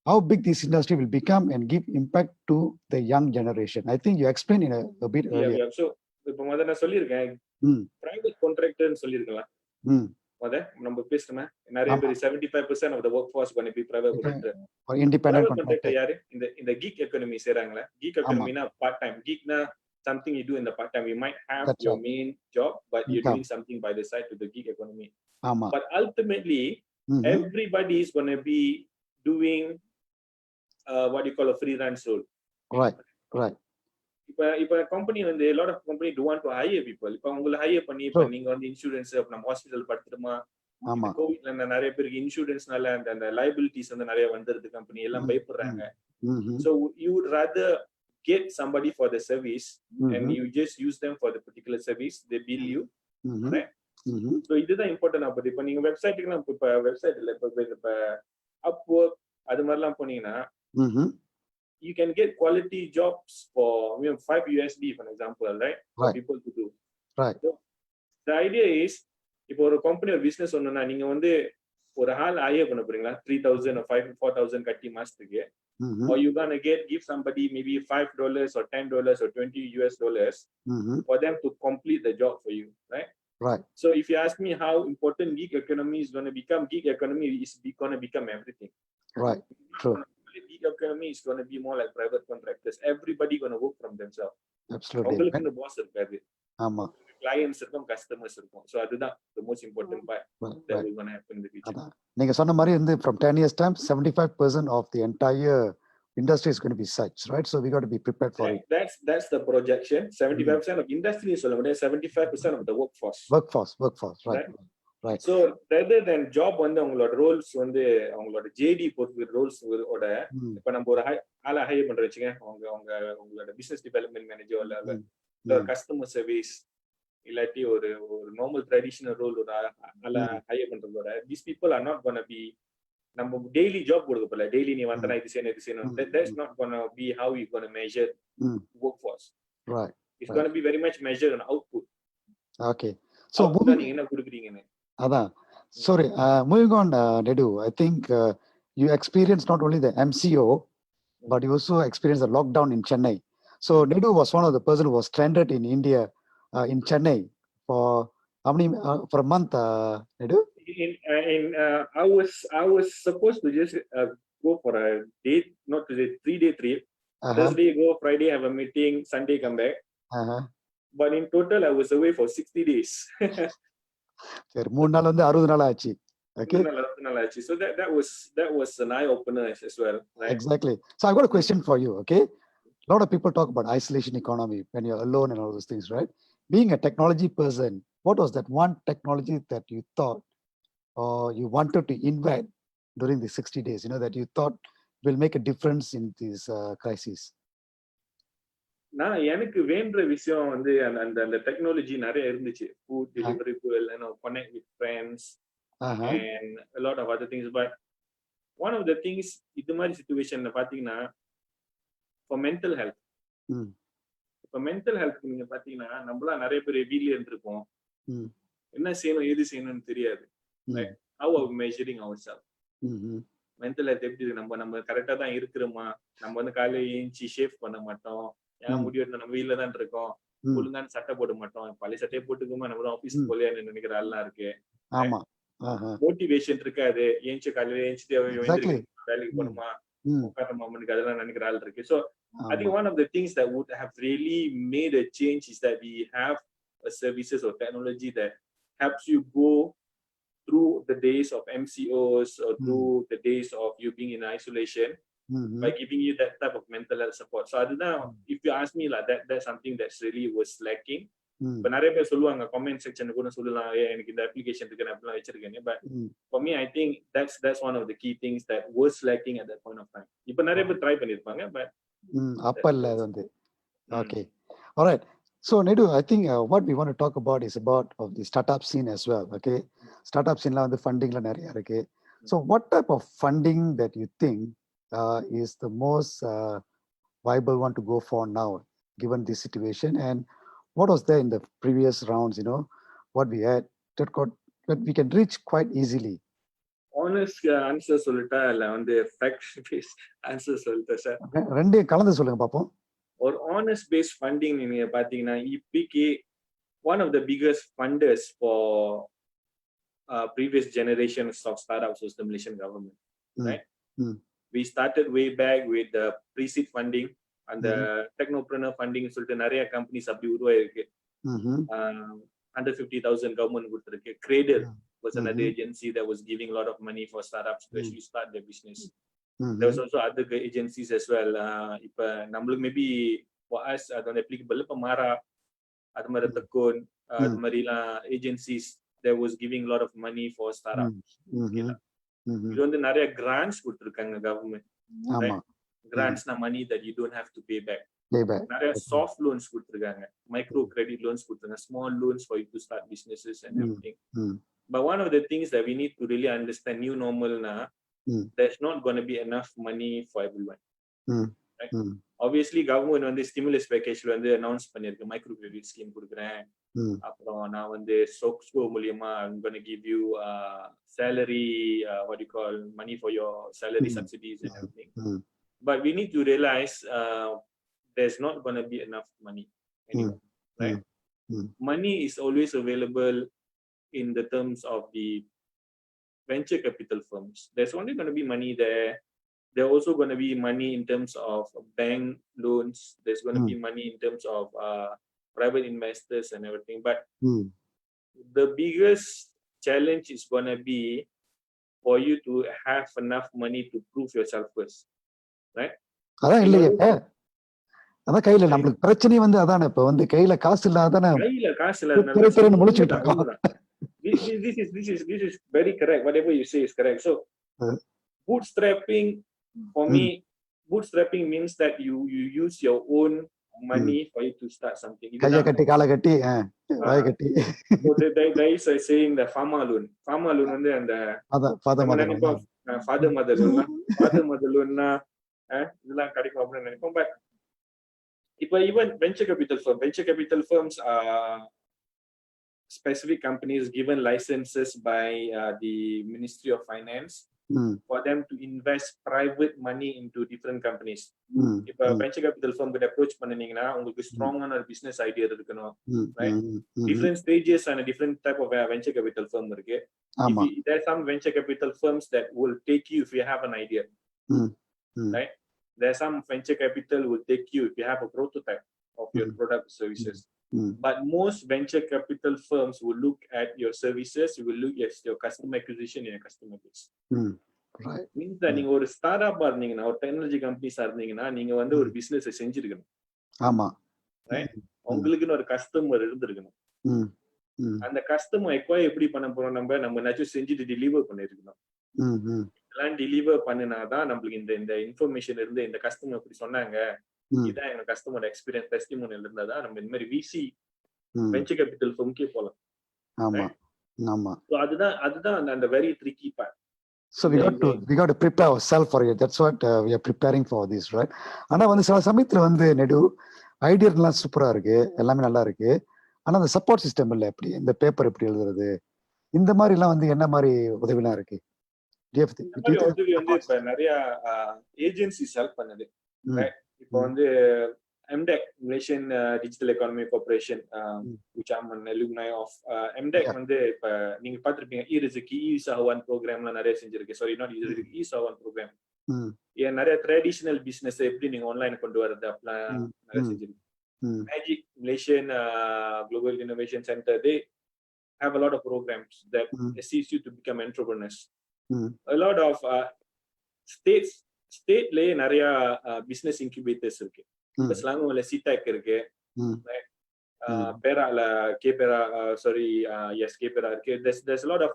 how big this industry will become and give impact to the young generation. I think you explained in a bit earlier.
So இப்போ முதல்ல நான் சொல்லியிருக்கேன், private contractor ன்னு சொல்லியிருக்கலாம். நம்ம பேசுறோமே நிறைய பேர் 75% of the workforce going to be private contractor.
Or independent
Private contractor
contractor.
யாரு இந்த gig economy செய்றாங்களே. Gig economy na part time. Gig na something you do in the part time. You might have
That's
your
right.
main job, but you're
Income.
doing something by the side to the gig economy.
Ama.
But ultimately, everybody is going to be doing what you call a freelance role.
Right. Right.
இப்ப company வந்து a lot of company do want to hire people. இப்ப உங்களை higher பண்ணி இப்ப நீங்க வந்து insurance நம்ம hospital படுத்துறோமா, கோவிட்ல நிறைய பேருக்கு இன்சூரன்ஸ்னால அந்த லைபிலிட்டிஸ் வந்து நிறைய வந்துருது, கம்பெனி எல்லாம் பயப்படுறாங்க. So you would rather get somebody for the service and you just use them for the particular service, they bill you, right? So இதுதான் இம்பார்ட்டன்ட். அப்ப இப்ப நீங்க வெப்சைட்டுக்கு இப்ப வெப்சைட்ல இப்ப Upwork அது மாதிரிலாம் போனீங்கன்னா you can get quality jobs for $5 for example, right? For people to do.
Right.
So the idea is, இப்போ ஒரு கம்பெனி ஒரு பிசினஸ் ஒண்ணுன்னா நீங்க வந்து ஒரு ஆள் ஹையர் பண்ண போறீங்களா 3,000 or 4,000 கட்டி மாசத்துக்கு, or you gonna give somebody maybe $5 or $10 or $20 for them to complete the job for you, right?
Right.
So if you ask me how important gig economy is going to become, gig economy is going to become everything.
Right. True.
Gig economy is going to be more like private contractors. Everybody going to work from themselves.
Absolutely.
அவங்களுக்கு boss இருக்காது.
ஆமா.
Clients இருக்கும், customers இருக்கும். So அதுதான் the most important part that will going to happen in the future.
நீங்க சொன்ன மாதிரி வந்து from 10 years time 75% of the entire industry is going to be such, right? So we got to be prepared for it.
That's the projection. 75% of industry is 75% of the workforce.
Workforce, right? Right.
So rather than job வந்து அவங்களோட Rolle's வந்து அவங்களோட JD பொறுத்து Rolle's ஓட, இப்ப நம்ம ஒரு ஆளை ஹையர் பண்ற வச்சுங்க, உங்களோட பிசினஸ் டெவலப்மெண்ட் மேனேஜர் இல்ல கஸ்டமர் சர்வீஸ் இல்லாட்டி ஒரு நார்மல் ட்ரெடிஷனல் ரோல் ஒரு ஆளை ஹையர் பண்றதோட, these people are not going to be நம்ம டெய்லி ஜாப் கொடுக்க போல, டெய்லி நீ வந்தனா இது செய்யணும், that's not going to be how you going to measure workforce.
Right.
It's going to be very much measured on output.
Okay. So
நீங்க என்ன கொடுக்குறீங்கன்னு.
Sorry, moving on, Nedu, I think you experienced not only the MCO, but you also experienced the lockdown in Chennai. So Nedu was one of the person who was stranded in India, in Chennai for how many, for a month, Nedu?
I was supposed to just go for a date, not to say 3-day trip. Thursday go, Friday have a meeting, Sunday come back. But in total, I was away for 60 days.
சரி, 3 நாள் வந்து 60 நாள் ஆச்சு. Okay.
So that was an eye opener as well, right?
Exactly. So I've got a question for you. Okay. A lot of people talk about isolation economy when you're alone and all those things, right? Being a technology person, what was that one technology that you thought or you wanted to invent during the 60 days, that you thought will make a difference in this crisis?
நான் எனக்கு வேண்ட விஷயம் வந்து அந்த technology நிறைய இருந்துச்சு. Food deliverable, connect with friends and a lot of other things. But one of the things இது மாதிரி சிச்சுவேஷன்ல பாத்தீங்கன்னா for mental health. இப்ப mental health நீங்க பாத்தீங்கன்னா நம்மளா நிறைய பேர் வீட்ல இருந்திருப்போம், என்ன செய்யணும் ஏது செய்யணும்னு தெரியாது. Like how are we measuring ourselves? mental health எப்படி இருக்கு, நம்ம கரெக்டா தான் இருக்கிறோமா, நம்ம வந்து காலையில ஏஞ்சி ஷேவ் பண்ண மாட்டோம், ஏன் முடி வெட்ட நம்ம வீட்ல தான் இருக்கோம், ஒழுங்கான சட்டை போட மாட்டோம், பழைய சட்டையை போட்டுக்குமா நம்ம தான் ஆபீஸ் போலையான்னு நினைக்கிற ஆள்லாம் இருக்கு. மோட்டிவேஷன் இருக்காது, ஏஞ்சி காலையில ஏஞ்சிட்டு வேலைக்கு போகணுமா உட்காரமாமனுக்கு அதெல்லாம் நினைக்கிற ஆள் இருக்கு. So I think one of the things that would have really made a change is that we have a services or technology that helps you go through the days of MCOs or through the days of you being in isolation by giving you that type of mental health support. So if you ask me, like that's something that's really was lacking. இப்ப நிறைய பேர் சொல்லுவாங்க comment section கூட சொல்லலாம், எனக்கு இந்த application இருக்கு நான் அப்படிலாம் வச்சிருக்கேன். But for me I think that's one of the key things that was lacking at that point of time. இப்ப நிறைய பேர் ட்ரை பண்ணிருப்பாங்க, but
அப்ப இல்ல அது வந்து. Okay. All right. So Nedu, I think what we want to talk about is about of the startup scene as well. Okay. Startup scene la வந்து fundingல நிறைய இருக்கு. So what type of funding that you think is the most viable one to go for now given this situation, and what was there in the previous rounds, what we had that we can reach quite easily?
Honest answer சொல்லிட்டா இல்ல வந்து fact based answer சொல்லிட்டா sir?
ரெண்டையும் கலந்து சொல்லுங்க பாப்போம்.
ஒரு honest based funding நீங்க பாத்தீங்கன்னா இப்போக்கி one of the biggest funders for previous generations of startups was the Malaysian government, right? We started way back with the pre-seed funding and the technopreneur funding. சொல்லிட்டு நிறைய companies அப்படி உருவாயிருக்கு. 150,000 government கொடுத்திருக்கு. Cradle was another agency that was giving a lot of money for startups to actually start their business. There was also other agencies as well. இப்ப நம்மளுக்கு maybe for us அது applicable இப்ப மாரா அது மாதிரி தக்கோன் அது மாதிரிலாம் agencies that was giving a lot of money for startups. இது வந்து நிறைய grants கொடுத்திருக்காங்க government. Grants na money that you don't have to pay back. நிறைய soft loans கொடுத்திருக்காங்க, micro credit loans கொடுத்திருக்காங்க, small loans for you to start businesses and everything. But one of the things that we need to really understand, new normal na, there's not going to be enough money for everyone. Right? Obviously government வந்து stimulus package வந்து announce பண்ணிருக்கு, micro credit scheme கொடுக்குறேன், அப்புறம் நான் வந்து SOXO மூலமா I'm going to give you salary what you call money for your salary subsidies and everything. But we need to realize there's not going to be enough money anymore, right? Money is always available in the terms of the venture capital firms. There's only going to be money there. There's also going to be money in terms of bank loans. There's going to be money in terms of private investors and everything. But the biggest challenge is going to be for you to have enough money to prove yourself first, right?
அதான் இல்லையே, அதான் கையில நம்மளுக்கு பிரச்சனை வந்து அதானே, இப்ப வந்து கையில காசு இல்லாதானே,
கையில காசு இல்லாதனால
முழிச்சுட்டு இருக்கோம்.
This is very correct. Whatever you say is correct. So bootstrapping, for me, bootstrapping means that you use your own money for you to start something.
கைய கட்டி கால கட்டி வாய கட்டி.
So there is a saying the farmer loan வந்து அந்த father mother loan னா இதெல்லாம் கிடைக்கும் அப்படின்னு நினைப்போம். But இப்போ even venture capital firms are specific companies given licenses by the Ministry of Finance for them to invest private money into different companies. இப்போ venture capital firm கிட்ட approach பண்ணீங்கன்னா உங்களுக்கு ஸ்ட்ராங்கான ஒரு business idea இருக்கணும், right? Different stages and a different type of venture capital firm இருக்கு. There are some venture capital firms that will take you if you have an idea, right? There are some venture capital will take you if you have a prototype of your product services. But most venture capital firms will look at your services, will look at your customer acquisition and your customer base.
Right.
Means that நீங்க ஒரு ஸ்டார்ட்அப்பா இருந்தீங்கன்னா, ஒரு technology கம்பெனிஸா இருந்தீங்கன்னா, நீங்க வந்து ஒரு business செஞ்சிருக்கணும். ஆமா. ரைட்? உங்களுக்குன்னு ஒரு கஸ்டமர் இருந்திருக்கணும். அந்த கஸ்டமர் எக்வயர் எப்படி பண்ண போறோம், நம்ம நச்சு செஞ்சுட்டு டெலிவர் பண்ணிருக்கணும். இதெல்லாம் டெலிவர் பண்ணினாதான் நம்மளுக்கு இந்த இன்ஃபர்மேஷன் இருந்து இந்த கஸ்டமர் இப்படி சொன்னாங்க, இதான் எங்க கஸ்டமர் எக்ஸ்பீரியன்ஸ் டெஸ்டிமோனியல் இருந்தாதான் நம்ம இந்த மாதிரி விசி வெஞ்சர் கேபிட்டல் ஃபர்ம்க்கே போலாம்.
ஆமா ஆமா.
சோ அதுதான் அந்த very tricky part.
So we got to prepare ourselves for it. That's what we are preparing for this, right? ஆனா வந்து சில சமயத்துல வந்து நெடு ஐடியாலாம் சூப்பரா இருக்கு, எல்லாமே நல்லா இருக்கு. ஆனா அந்த சப்போர்ட் சிஸ்டம் இல்ல, எப்படி இந்த பேப்பர் எப்படி எழுதுறது, இந்த மாதிரி எல்லாம் வந்து என்ன மாதிரி உதவிலாம் இருக்கு?
உதவி வந்து இப்ப நிறைய ஏஜென்சிஸ் ஹெல்ப் பண்ணுது. இப்போ வந்து MDEC, Malaysian Digital Economy Corporation, which I'm an alumni of. MDEC வந்து இப்ப நீங்க பாத்திருப்பீங்க, e-rizki, e-usahawan ப்ரோக்ராம்லாம் நிறைய செஞ்சிருக்கு. Sorry, not e-rizki, e-usahawan program. ஏன் நிறைய ட்ரெடிஷனல் பிசினஸ் எப்படி நீங்க ஆன்லைன் கொண்டு வரது அப்படிலாம் நிறைய செஞ்சிருக்கு. Magic, Malaysian Global Innovation Center, they have a lot of programs that assist you to become entrepreneurs. A lot of state-லயே நிறைய business incubators இருக்கு. இப்ப ஸ்லாங்கோல சிடெக் இருக்கு, பேரால கேபேரா, கேபேரா இருக்கு. There's a lot of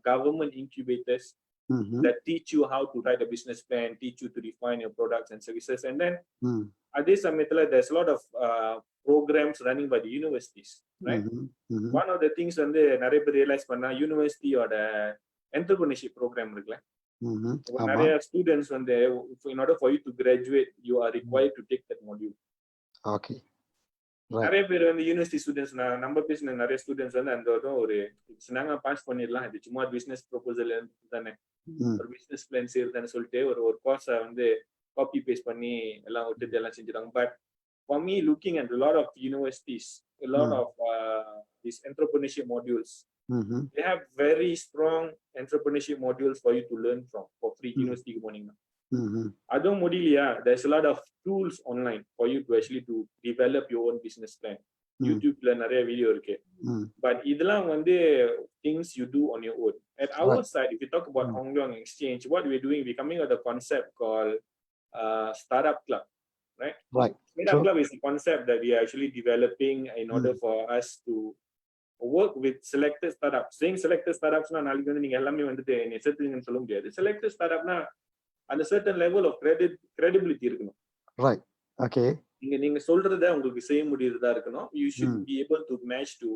government incubators that teach you how to write a business plan, teach you to define your products and services. And then அதே சமயத்துல there's a lot of programs running by the universities, right? One of the things வந்து நிறைய பேர் realise பண்ணா, யூனிவர்சிட்டியோட entrepreneurship program இருக்குல்ல, நிறைய students வந்து in order for you to graduate you are required to take that module.
Okay.
நிறைய பேர் வந்து யூனிவர்சிட்டி ஸ்டூடெண்ட்ஸ், நம்ம பேசின நிறைய ஸ்டூடெண்ட்ஸ் வந்து அந்த ஒரு நாங்க பாஸ் பண்ணிடலாம், இது சும்மா பிசினஸ் ப்ரொபோசல் தானே, ஒரு பிசினஸ் பிளான் செய்யறதுன்னு சொல்லிட்டு ஒரு கோர்ஸை வந்து காப்பி பேஸ்ட் பண்ணி எல்லாம் விட்டுட்டு எல்லாம் செஞ்சுட்டாங்க. But for me, looking at a lot of universities, a lot of these entrepreneurship modules, They have very strong entrepreneurship modules for you to learn from for free. University morning. அதுவும் முடியலையா, there's a lot of tools online for you to actually to develop your own business plan. YouTubeல நிறைய video இருக்கு. But இதெல்லாம் வந்து things you do on your own. At our side, if you talk about Hong Kong Exchange, what we're doing, we're coming with a concept called Startup Club, right? Startup Club is a concept that we are actually developing in order for us to work with selected startups. Saying selected startups na நாளைக்கு வந்து நீங்க எல்லாமே வந்துட்டு செத்துங்கன்னு சொல்ல முடியாது. Selected startupனா அந்த certain level of credibility இருக்கணும்.
Right. Okay.
நீங்க சொல்றத உங்களுக்கு செய்ய முடியறதா இருக்கணும். You should be able to match to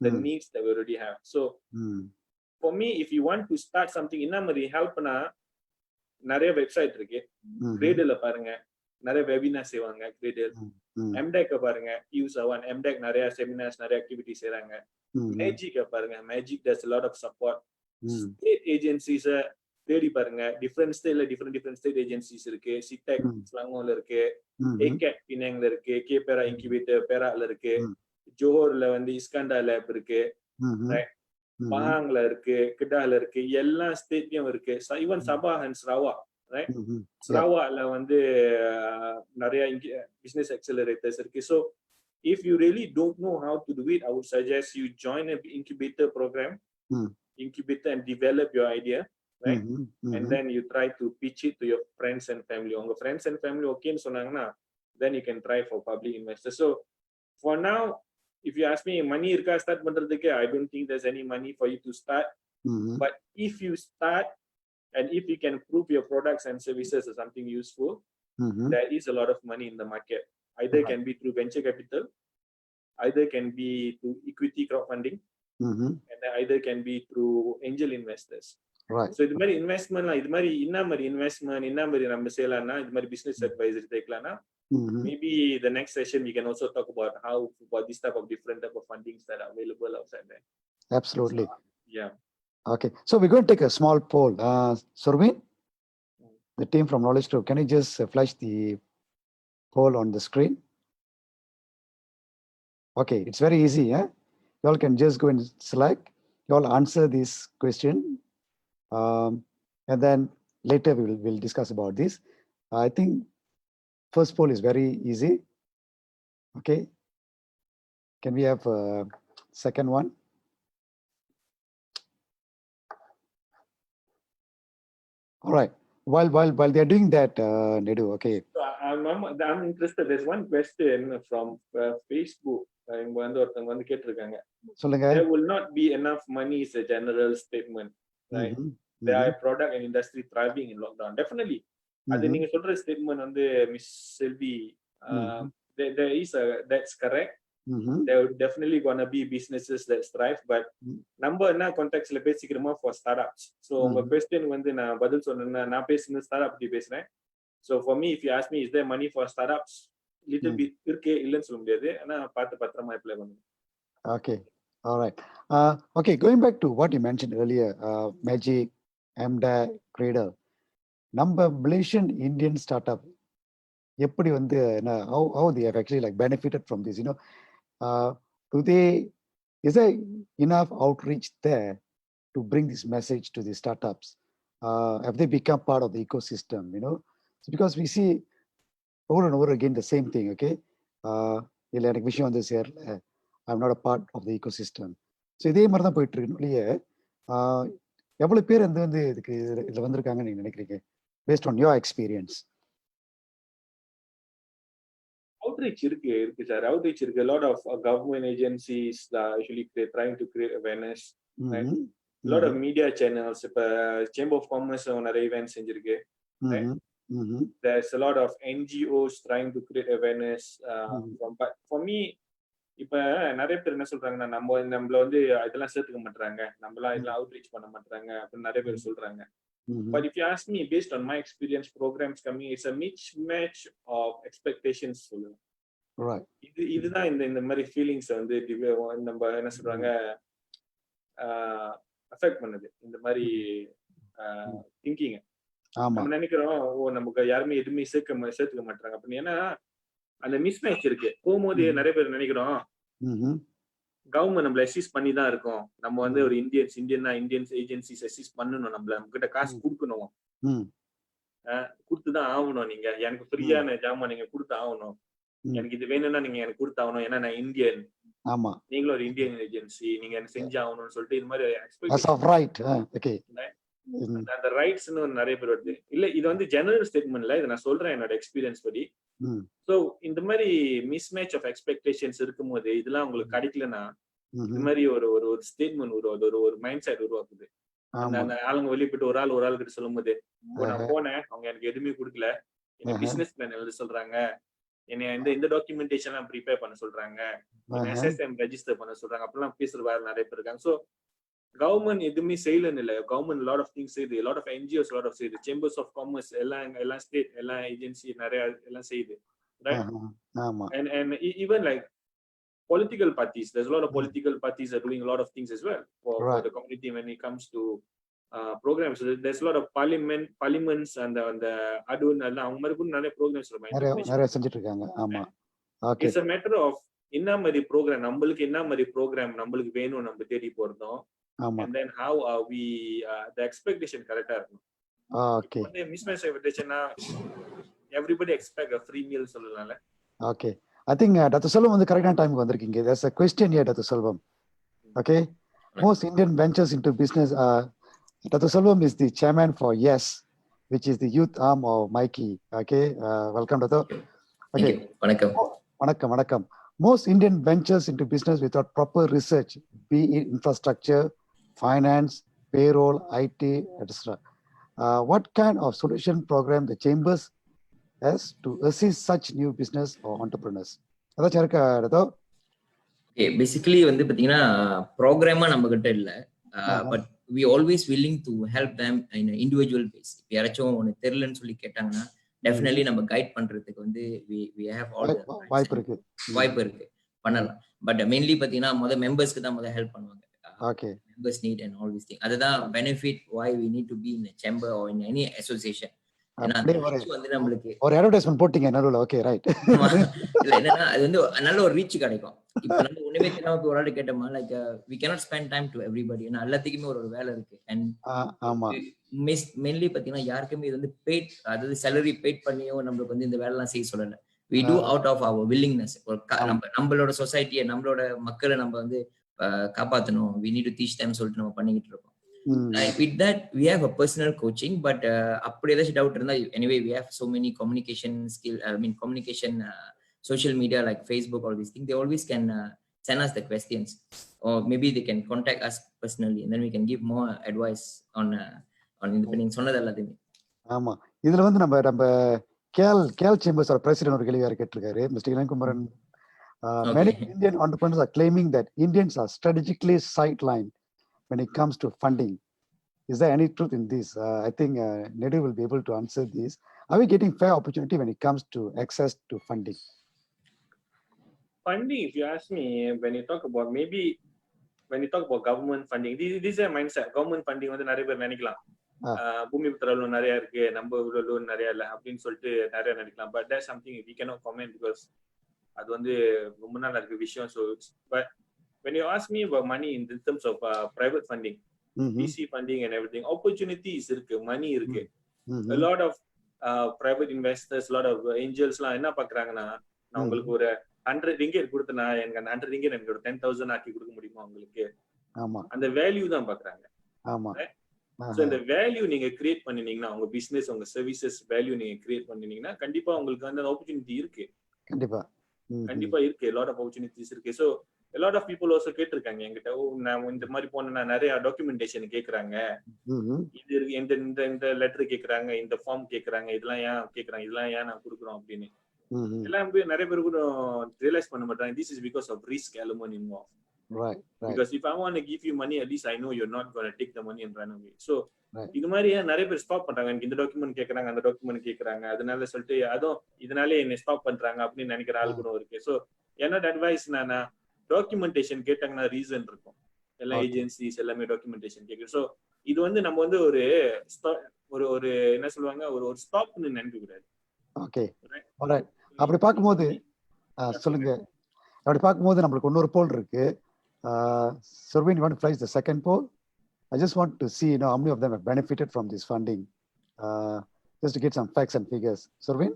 the needs that we already have. So for me, if you want to start something, என்ன மாதிரி ஹெல்ப்னா நிறைய வெப்சைட் இருக்கு. கிரேடல்ல பாருங்க, நிறைய வெபினார் செய்வாங்க. கிரேடல் MDEC பாருங்க, யூஸ் ஆவான். MDEC நிறைய செமினார்ஸ், நிறைய ஆக்டிவிட்டி செய்றாங்க. மேஜிக் பாருங்க, magic does a lot of support. State agencies தேடி பாருங்க, டிஃபரண்ட் ஸ்டேட்ல டிஃபரண்ட் ஸ்டேட் ஏஜென்சிஸ் இருக்கு. சிடெக் ஸ்லாங்கோல இருக்கு, ஏகேட் பினாங்ல இருக்கு, கே பேரா இன்குபேட்டர் பேரால இருக்கு, ஜோஹர்ல வந்து இஸ்கண்டா லேப் இருக்கு, பஹாங்ல இருக்கு, கிடால இருக்கு, எல்லா ஸ்டேட்லயும் இருக்கு. Even Sabah and Sarawak, right? ஸ்ராவால வந்து நிறைய பிசினஸ் அக்சலரேட்டர்ஸ் இருக்கு. So if you really don't know how to do it, I would suggest you join an incubator program, incubator and develop your idea, right? And then you try to pitch it to your friends and family. Unga friends and family okay nu sonanga, then you can try for public investors. So for now, if you ask me money irka start pandradhukku, I don't think there's any money for you to start. But if you start and if you can prove your products and services as something useful, there is a lot of money in the market. Either can be through venture capital, either can be through equity crowdfunding, and either can be through angel investors.
Right.
So இது மாதிரி இன்வெஸ்ட்மென்ட்லாம், இது மாதிரி என்ன மாதிரி investment, என்ன மாதிரி நம்ம செய்யலாம்னா, இது மாதிரி பிசினஸ் அட்வைசரி தேக்கலாம்னா, maybe the next session we can also talk about how about this type of different type of fundings that are available outside there.
Absolutely.
So, yeah.
Okay, so we're going to take a small poll. Survin, the team from Knowledge Group, can you just flash the poll on the screen? Okay, it's very easy. You all can just go and select. You all answer this question, and then later we'll discuss about this. I think first poll is very easy. Okay, can we have a second one? All right. While they're doing that, Nedu, okay.
So I'm interested. There's one question from Facebook. வந்து கேட்டிருக்காங்க.
சொல்லுங்க.
There will not be enough money is a general statement, right? There are product and industry thriving in lockdown. Definitely. அது நீங்க சொல்ற statement வந்து miss Selvi, there is that's correct. There are definitely gonna be businesses that thrive, but நம்ம என்ன கான்டெக்ட்ல பேசிக்கிறோமா for startups. So உங்க question வந்து நான் பதில் சொன்னேன்னா, நான் பேசுன ஸ்டார்ட் பத்தி பேசுறேன். So for me, if you ask me, is there money for startups? Little bit இருக்கே, இல்லைன்னு சொல்ல முடியாது. ஆனா பார்த்து பத்திரமா அப்ளை பண்ணுங்க.
Okay, all right. Okay, going back to what you mentioned earlier, Magic, MDEC, Cradle. நம்ம Malaysian Indian startup, எப்படி வந்து how they have actually like benefited from this, is there enough outreach there to bring this message to the startups? Have they become part of the ecosystem, So because we see over and over again the same thing, okay? இல்லை எனக்கு விஷயம் வந்து சேரல, I'm not a part of the ecosystem. So இதே மாதிரி தான் போயிட்டு இருக்கு இல்லையே. எவ்வளவு பேர் வந்து இதுக்கு இதில் வந்திருக்காங்கன்னு நீங்க நினைக்கிறீங்க, based on your experience?
Outreach இருக்கு சார், outreach இருக்கு. A lot of government agencies are actually trying to create awareness. Right? A lot of media channels. இப்ப Chamber of Commerce நிறைய events செஞ்சிருக்கு. Right? There's a lot of NGOs trying to create awareness. But for me, இப்ப நிறைய பேர் என்ன சொல்றாங்கன்னா, நம்மள வந்து இதெல்லாம் சேர்த்துக்க மாட்டாங்க, நம்மளாம் இதெல்லாம் அவுட்ரீச் பண்ண மாட்டாங்க அப்படின்னு நிறைய பேர் சொல்றாங்க. But if you ask me, based on my experience, programs coming, it's a mismatch of expectations.
Right.
இதுதான் இந்த மாதிரி ஃபீலிங்ஸ் வந்து நம்ம என்ன சொல்றாங்க அஃபெக்ட் பண்ணுது, இந்த மாதிரி திங்கிங். நம்ம நினைக்கிறோம், நமக்கு யாருமே எதுவுமே சேர்த்துக்க மாட்டாங்க அப்படின்னு. ஏன்னா அந்த மிஸ்மேட்ச் இருக்கு. போகும்போது நிறைய பேர் நினைக்கிறோம் கவர்மெண்ட் நம்மள அசிஸ்ட் பண்ணி தான் இருக்கோம். நம்ம வந்து ஒரு இந்தியன்ஸ் ஏஜென்சிஸ் அசிஸ்ட் பண்ணணும். நம்ம கிட்ட காசு கொடுக்கணும். கொடுத்துதான் ஆகணும். நீங்க எனக்கு ஃப்ரீயான ஜாமான் நீங்க கொடுத்து ஆகணும். எனக்கு இது வேணும்னா நீங்க எனக்கு கொடுத்தாகணும். ஏன்னா நான் இந்தியன்.
ஆமா,
நீங்களும் ஒரு இந்தியன் ஏஜென்சி, நீங்க எனக்கு செஞ்சு ஆகணும்னு சொல்லிட்டு இது மாதிரி அந்த ரைட்ஸ்னு நிறைய பேர் வருது. இல்ல இது வந்து ஜெனரல் ஸ்டேட்மெண்ட்ல இதை நான் சொல்றேன் என்னோட எக்ஸ்பீரியன்ஸ் படி. சோ இந்த மாதிரி மிஸ்மேட்ச் ஆஃப் எக்ஸ்பெக்டேஷன்ஸ் இருக்கும்போது இதெல்லாம் உங்களுக்கு கிடைக்கலன்னா இந்த மாதிரி ஒரு ஒரு ஒரு ஸ்டேட்மெண்ட் உருவாது, ஒரு மைண்ட் செட் உருவாக்குது. அந்த ஆளுங்க வெளியே போயிட்டு ஒரு ஆள் கிட்ட சொல்லும் போது நான் போனேன், அவங்க எனக்கு எதுவுமே கொடுக்கல, என்ன பிசினஸ் பிளான் எழுத சொல்றாங்க, என்ன இந்த டாக்குமெண்டேஷன் எல்லாம் ப்ரிப்பேர் பண்ண சொல்றாங்க, SSM ரெஜிஸ்டர் பண்ண சொல்றாங்க, அப்படிலாம் பேசுற வேற நிறைய பேர் இருக்காங்க. சோ கவர்மெண்ட் எதுவுமே செய்யலன்னு இல்ல. கவர்மெண்ட் லாட் ஆஃப் திங்ஸ் செய்யுது, lot of NGOs lot of செய்யுது, சேம்பர்ஸ் ஆஃப் காமர்ஸ் எல்லாம் ஸ்டேட் எல்லாம் ஏஜென்சி நிறைய எல்லாம் செய்யுது. And even like political parties, there's a lot of political parties are doing a lot of things as well for the community when it comes to programs. So there's a lot of parliaments and the adun alla avanga mari kun nare programs
நிறைய செஞ்சிட்டு இருக்காங்க. ஆமா, okay.
It's a matter of என்ன மாதிரி program நம்மளுக்கு என்ன மாதிரி program நம்மளுக்கு வேணும் நம்ம தேடி போறதும். And then how are we the expectation கரெக்ட்டா இருக்கும்.
ஓகே.
வந்து மிஸ்மேட்ச் எக்ஸ்பெக்டேஷனா everybody expect a free meal சொல்லலாம்ல.
Okay, I think Dr. Selvam வந்து கரெக்டான டைம்க்கு வந்திருக்கீங்க. There's a question here, Dr. Selvam. Okay, most Indian ventures into business. Dr. Selvam is the chairman for YES, which is the youth arm of Mikey. Okay, welcome, Dr.
Okay,
வணக்கம். Most Indian ventures into business without proper research, be it infrastructure, finance, payroll, IT, etc. What kind of solution program the chambers has to assist such new business or entrepreneurs? அதாச்சும் இருக்கா Dato?
Okay, basically வந்து பாத்தீங்கன்னா ப்ரோக்ராமா நம்ம கிட்ட இல்ல, but we always willing to help them in an individual base. யாராச்சும் ஒன்னு தெரியலன்னு சொல்லி கேட்டாங்கன்னா டெஃபினெட்லி நம்ம கைட் பண்றதுக்கு வந்து we have all the
வாய்ப்பு இருக்கு
பண்ணலாம். பட் மெயின்லி பாத்தீங்கன்னா மெம்பர்ஸ்க்கு தான் ஹெல்ப் பண்ணுவாங்க.
Okay,
members need and all these things. அதுதான் benefit why we need to be in a chamber or in any association. ஏன்னா வந்து நம்மளுக்கு
ஒரு அட்வர்டைஸ்மென்ட் போட்டீங்க நடுவுல. Okay, right.
இல்ல என்னன்னா அது வந்து நல்ல ஒரு ரீச் கிடைக்கும். இப்போ நம்ம ஒண்ணுமே தெரியாம ஒரு ஆள் கேட்டோமா, like we cannot spend time to everybody. ஏன்னா எல்லாத்துக்குமே ஒரு வேலை இருக்கு. And
ஆமா,
மெயின்லி பாத்தீங்கன்னா யாருக்குமே இது வந்து பெய்ட், அதாவது salary பெய்ட் பண்ணியோ நம்மளுக்கு வந்து இந்த வேலை எல்லாம் செய்ய சொல்லல. we do out of our willingness. நம்மளோட சொசைட்டியை நம்மளோட மக்களை நம்ம வந்து காப்பாற்றணும், we need to teach them சொல்லிட்டு நம்ம பண்ணிக்கிட்டு இருக்கோம். With that we have a personal coaching, but அப்படி ஏதாச்சும் டவுட் இருந்தா anyway we have so many communication skill, communication social media like Facebook, all these things. They always can send us the questions, or maybe they can contact us personally, and then we can give more advice on நீங்க சொன்னது எல்லாத்தையுமே.
ஆமா, இதுல வந்து நம்ம Khel chambers president ஒரு கேள்வி கேட்டிருக்காரு, mister Ilangumaran. Many Indian entrepreneurs are claiming that Indians are strategically sidelined when it comes to funding. Is there any truth in this? I think Nedu will be able to answer this. Are we getting fair opportunity when it comes to access to funding?
Funding, if you ask me, when you talk about government funding, this is a mindset. Government funding வந்து நிறைய பேர் நினைக்கலாம் பூமி புத்திர loan நிறைய இருக்கு, நம்ம loan நிறைய இல்லை அப்படின்னு சொல்லிட்டு நிறைய நினைக்கலாம். But that's something we cannot comment because அது வந்து ரொம்ப நாள் இருக்க விஷயம். So but when you ask me about money in terms of private funding, VC funding and everything, opportunities இருக்கு, money இருக்கு. A lot of private investors, a lot of angels எல்லாம் என்ன பாக்குறாங்கன்னா, நான் உங்களுக்கு ஒரு 100 ringgit கொடுத்தனா எனக்கு அந்த 100 ringgit எனக்கு ஒரு 10,000 ஆக்கி கொடுக்க முடியுமா உங்களுக்கு? அந்த வேல்யூ தான் பாக்குறாங்க. So இந்த வேல்யூ நீங்க கிரியேட் பண்ணினீங்கன்னா, உங்க பிசினஸ் உங்க சர்வீசஸ் வேல்யூ நீங்க கிரியேட் பண்ணினீங்கன்னா கண்டிப்பா உங்களுக்கு அந்த ஆப்பர்ச்சுனிட்டி இருக்கு. கண்டிப்பா இருக்கு, a lot of opportunities இருக்கு. So a lot of people also கேட்டிருக்காங்க என்கிட்ட, நான் இந்த மாதிரி போனா நிறைய டாக்குமெண்டேஷன் கேக்குறாங்க, இது இந்த லெட்டர் கேக்குறாங்க, இந்த ஃபார்ம் கேக்குறாங்க, இதெல்லாம் ஏன் கேக்குறாங்க, இதெல்லாம் ஏன் நான் கொடுக்குறோம் அப்படின்னு. எல்லாம் நிறைய பேர் கூட ரியலைஸ் பண்ண மாட்டாங்க. This is because of risk element involved.
Right.
Because if I want to give you money, at least I know you're not going to take the money and run away. So இது மாதிரி நிறைய பேர் stop பண்றாங்க. எனக்கு இந்த document கேக்குறாங்க, அந்த document கேக்குறாங்க, அதனால சொல்லிட்டு அதுவும் இதனாலே என்ன ஸ்டாப் பண்றாங்க அப்படின்னு நினைக்கிற ஆள் கூட இருக்கு. ஸோ என்னோட அட்வைஸ் என்னன்னா, டாக்குமெண்டேஷன் கேட்டாங்கன்னா ரீசன் இருக்கும். எல்லா ஏஜென்சிஸ் எல்லாமே டாக்குமெண்டேஷன் கேட்குது. ஸோ இது வந்து நம்ம வந்து ஒரு என்ன சொல்லுவாங்க, ஒரு ஸ்டாப்னு நினைக்க கூடாது.
ஓகே, அப்படி பார்க்கும்போது சொல்லுங்க. அப்படி பார்க்கும்போது நம்மளுக்கு இன்னொரு போல் இருக்கு. Survin, you want to flash the second poll? I just want to see, how many of them have benefited from this funding, just to get some facts and figures. Survin?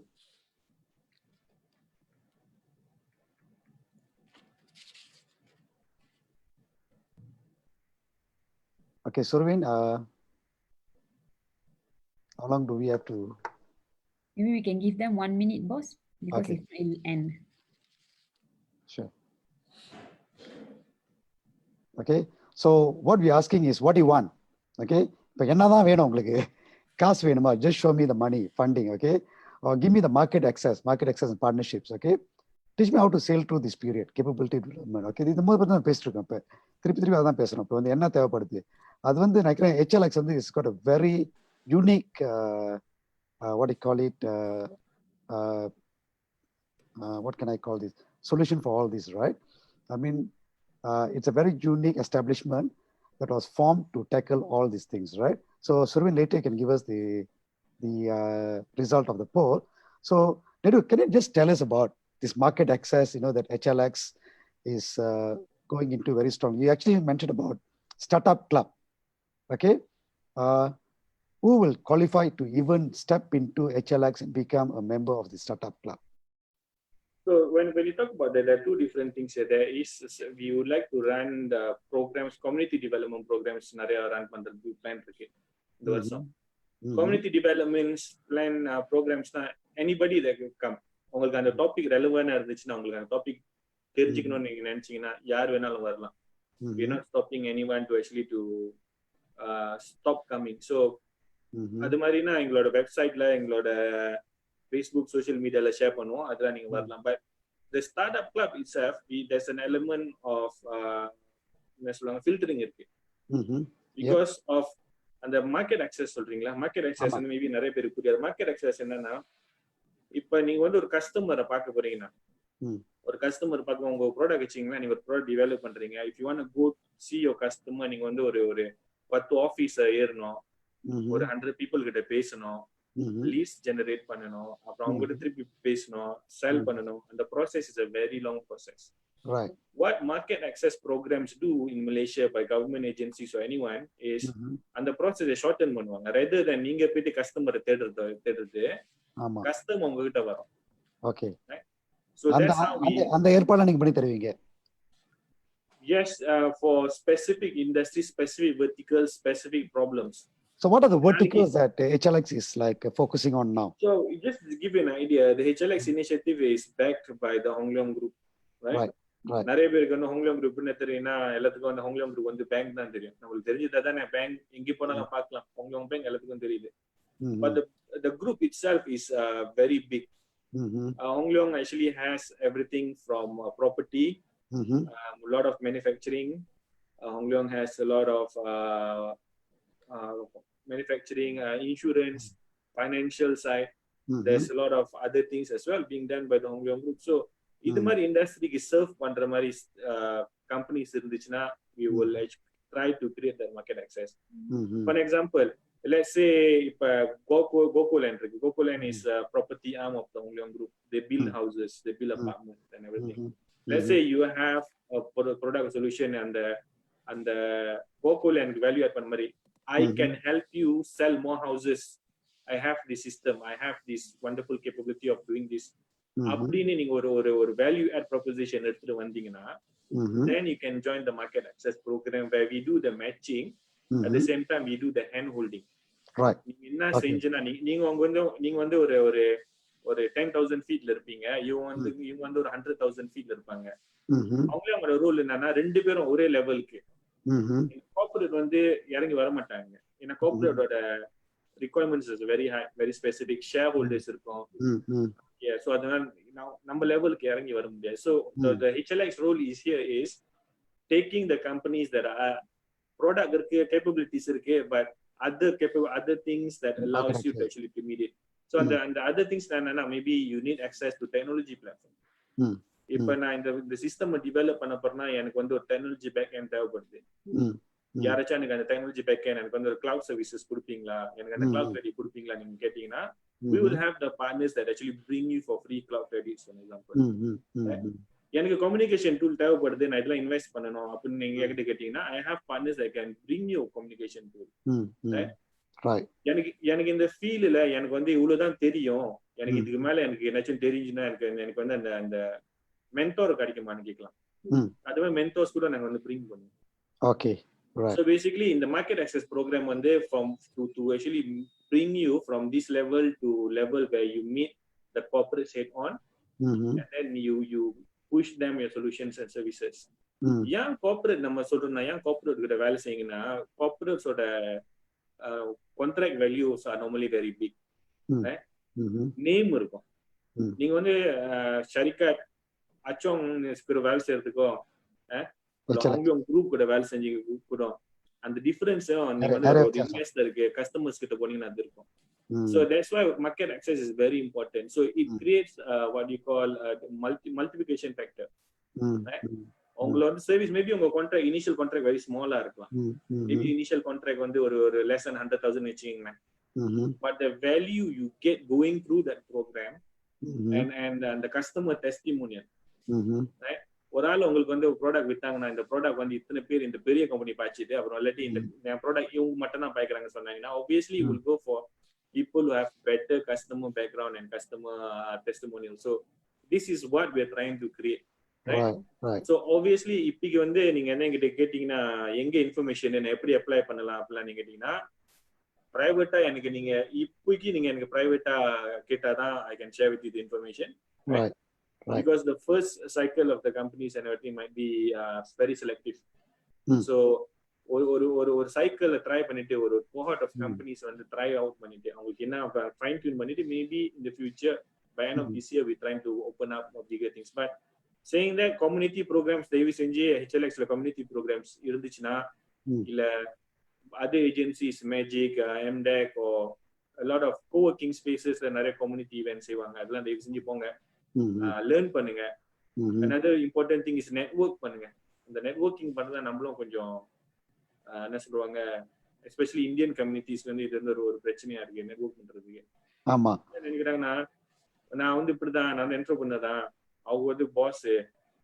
Okay, Survin, how long do we have to?
Maybe we can give them 1 minute, boss, because
Okay.
it will end.
Sure. Okay, so what we're asking is, what do you want? Okay, இப்போ என்னதான் வேணும் உங்களுக்கு? காசு வேணுமா? Just show me the money, funding, okay? Or give me the market access and partnerships, okay? Teach me how to sail through this period, capability development, okay? இந்த மாதிரி பற்றி நான் பேசிட்டு இருக்கோம். இப்போ திருப்பி அதான் பேசணும். இப்போ வந்து என்ன தேவைப்படுது? அது வந்து நினைக்கிறேன் HLX வந்து is got a very unique, what do you call it? What can I call this? Solution for all this, right? I mean, it's a very unique establishment that was formed to tackle all these things, right? So Survin later can give us the result of the poll. So Nedu, can you just tell us about this market access, that HLX is going into very strong. You actually mentioned about startup club, okay? Who will qualify to even step into HLX and become a member of the startup club?
So when you talk about that, there are two different things here. There is, we would like to run the programs, community development programs, நிறைய run பண்றது plan இருக்கு இந்த வருஷம். Community development plan programs-னா anybody that can come. உங்களுக்கு அந்த topic ரெலவென்ட்டா இருந்துச்சுன்னா, உங்களுக்கு அந்த டாபிக் தெரிஞ்சுக்கணும்னு நீங்க நினைச்சீங்கன்னா யார் வேணாலும் வரலாம். We're not stopping anyone to actually to stop coming. So அது மாதிரினா எங்களோட வெப்சைட்ல, எங்களோட Facebook, social media share பண்ணுவோம். அதெல்லாம் நீங்க வரலாம். But the startup club itself, there's an element of filtering இருக்கு. Because of அந்த market access சொல்றீங்களா? Market access வந்து மேபி நிறைய பேருக்கு புரியாது. Market access என்னன்னா, இப்ப நீங்க வந்து ஒரு கஸ்டமரை பார்க்க போறீங்கன்னா, ஒரு கஸ்டமர் பார்க்க உங்க ப்ராடக்ட் வச்சீங்கன்னா, நீங்க ஒரு ப்ராடக்ட் டெவலப் பண்றீங்க. If you want to go see your customer, நீங்க வந்து ஒரு 10 ஆபீஸ் ஏறணும், ஒரு 100 people கிட்ட பேசணும், லீட்ஸ் ஜெனரேட் பண்ணணும், அப்புறம் அவங்க கிட்ட திருப்பி பேசணும், செல் பண்ணணும். அந்த process is a very long process.
Right.
What market access programs do in Malaysia by government agencies or anyone is அந்த process shorten பண்ணுவாங்க. Rather than நீங்க போயிட்டு கஸ்டமரை தேடுறது கஸ்டமர் உங்ககிட்ட வரும்.
Okay.
Right? So that's how we
அந்த ஏற்பாடு நீங்க பண்ணி தருவீங்க.
Yes, for specific industry, specific verticals, specific problems.
So what are the verticals that HLX is like focusing on now?
So just to give you an idea, the HLX initiative is backed by the Hong Leong Group, right? நிறைய பேருக்கு வந்து Hong Leong Group தெரியும்னா எல்லாத்துக்கும் வந்து Hong Leong Group வந்து bank தான் தெரியும். நம்மளுக்கு தெரிஞ்சதா தானே பேங்க், எங்க போனாலும் பார்க்கலாம் Hong Leong Bank எல்லாத்துக்கும் தெரியுது. But the group itself is very big. Hong Leong actually has everything from property, a lot of manufacturing. Hong Leong has a lot of manufacturing, insurance, financial side. There's a lot of other things as well being done by the Hong Leong Group. So இது மாதிரி இண்டஸ்ட்ரிக்கு serve பண்ற மாதிரி companies இருந்துச்சுன்னா we will try to create that market access. For example, let's say இப்ப Gokulan இருக்கு. Gokulan is a property arm of the Hong Leong Group. They build houses, they build apartments and everything. Let's say you have a product solution and the Gokulan value add பண்ண மாதிரி, I can help you sell more houses. I have this system. I have this wonderful capability of doing this. அப்படின்னு நீங்க ஒரு value add proposition எடுத்துட்டு வந்தீங்கன்னா, then you can join the market access program where we do the matching. At the same time, we do the hand holding.
Right.
நீங்க என்ன செஞ்சீங்கன்னா, நீங்க வந்து ஒரு 10,000 feetல இருப்பீங்க, இவங்க வந்து ஒரு 100,000 feetல இருப்பாங்க. அவங்களோட ரூல் என்னன்னா, ரெண்டு பேரும் ஒரே லெவலுக்கு. கார்ப்பரேட் வந்து இறங்கி வர மாட்டாங்க. ஏன்னா கார்ப்பரேட்டோட requirements is very high, very specific. Shareholders இருக்கும். Yeah, so அதனால நம்ம லெவலுக்கு இறங்கி வர முடியாது. So the HLX role is here is taking the companies that are product இருக்கு, capabilities இருக்கு, but other things that allows you to actually to meet it. So and the other things என்னன்னா, maybe you need access to technology platform. இப்ப நான் இந்த system develop பண்ண போறேன்னா எனக்கு வந்து ஒரு டெக்னாலஜி பேக் எண்ட் தேவைப்படுது. யாராச்சும் எனக்கு அந்த டெக்னாலஜி பேக் எண்ட் எனக்கு வந்து ஒரு கிளவுட் சர்வீசஸ் கொடுப்பீங்களா, எனக்கு அந்த கிளவுட் கிரெடிட் கொடுப்பீங்களா நீங்க கேட்டீங்கன்னா, we will have the partners that actually bring you for free cloud credits, for example. Right? எனக்கு கம்யூனிகேஷன் டூல் தேவைப்படுது, நான் இதெல்லாம் இன்வெஸ்ட் பண்ணணும் அப்படின்னு நீங்க என்கிட்ட கேட்டீங்கன்னா, I have partners I can bring you communication tool. எனக்கு இந்த ஃபீல்டுல எனக்கு வந்து இவ்வளவுதான் தெரியும், எனக்கு இதுக்கு மேல எனக்கு என்னாச்சும் தெரிஞ்சுன்னா எனக்கு வந்து அந்த அந்த மென்டோர் கிடைக்குமான்னு கேட்கலாம். அதுவே மென்டோர்ஸ் கூட நாங்க வந்து பிரிங் பண்ணுவோம்.
Okay.
So basically in the market access program வந்து from to actually bring you from this level to level where you meet the corporate head on, and then you push them your solutions and services. ஏன் corporate நம்ம சொல்றோம்னா, ஏன் corporate கிட்ட வேலை செய்யுங்கன்னா, corporates ஓட contract values are normally very big. Name இருக்கும். நீங்க வந்து ஷரிகாட் அச்சோங் வேலை செய்யறதுக்கோ அவங்க குரூப் கூட வேலை செஞ்சு கூட அந்த டிஃபரன்ஸ் நீங்க வந்து ஒரு இன்வெஸ்டருக்கு கஸ்டமர்ஸ் கிட்ட போனீங்கன்னா அது இருக்கும். So that's why market access is very important. So it creates what you call multiplication factor. உங்களோட சர்வீஸ் மேபி உங்க கான்ட்ராக்ட் இனிஷியல் கான்ட்ராக்ட் வெரி ஸ்மாலா இருக்கலாம். மேபி இனிஷியல் கான்ட்ராக்ட் வந்து ஒரு less than 100,000 வச்சுக்கீங்க. But the value you get going through that program and the customer testimonial, right? ஒரு ஆள் உங்களுக்கு வந்து ஒரு ப்ராடக்ட் வித்தாங்கன்னா, இந்த ப்ராடக்ட் வந்து இத்தனை பேர் இந்த பெரிய கம்பெனி பாய்ச்சிட்டு அப்புறம் இல்லாட்டி இந்த ப்ராடக்ட் இவங்க மட்டும் தான் பாய்க்கிறாங்க சொன்னாங்கன்னா, obviously you will go for people who have better customer background and customer testimonial. So this is what we are trying to create, right? So obviously இப்போக்கு வந்து நீங்க என்ன கிட்ட கேட்டீங்கன்னா, எங்க இன்ஃபர்மேஷன் என்ன எப்படி அப்ளை பண்ணலாம் அப்படிலாம் நீங்க கேட்டீங்கன்னா, பிரைவேட்டா எனக்கு நீங்க இப்போக்கு நீங்க எனக்கு பிரைவேட்டா கேட்டாதான் I can share with you the information, right? Because the first cycle of the companies and everything might be very selective. So ஒரு சைக்கிள் ட்ரை பண்ணிட்டு ஒரு cohort of companies வந்து ட்ரை அவுட் பண்ணிட்டு அவங்களுக்கு என்ன ஃபைன் டியூன் பண்ணிட்டு maybe in the future by end of this year we trying to open up more bigger things. But saying that community programs தயவு செஞ்சு HLX ல community programs இருந்துச்சுன்னா, இல்ல other agencies magic MDEC or a lot of co-working spaces ல நிறைய community events செய்வாங்க, அதெல்லாம் தயவு செஞ்சு போங்க, லேர்ன் பண்ணுங்க. another important thing is network பண்ணுங்க. இந்த நெட்வொர்க்கிங் பண்ணா நம்மளும் கொஞ்சம் என்ன சொல்லுவாங்க, எஸ்பெஷலி இந்தியன் கம்யூனிட்டிஸ்ல வந்து இது வந்து ஒரு பிரச்சனையா இருக்கு நெட்வொர்க் பண்றதுக்கு. ஆமா, நினைக்கிறாங்கன்னா நான் வந்து இப்படிதான், நான் வந்து என்டர்பிரனர் தான், அவங்க வந்து பாஸ்,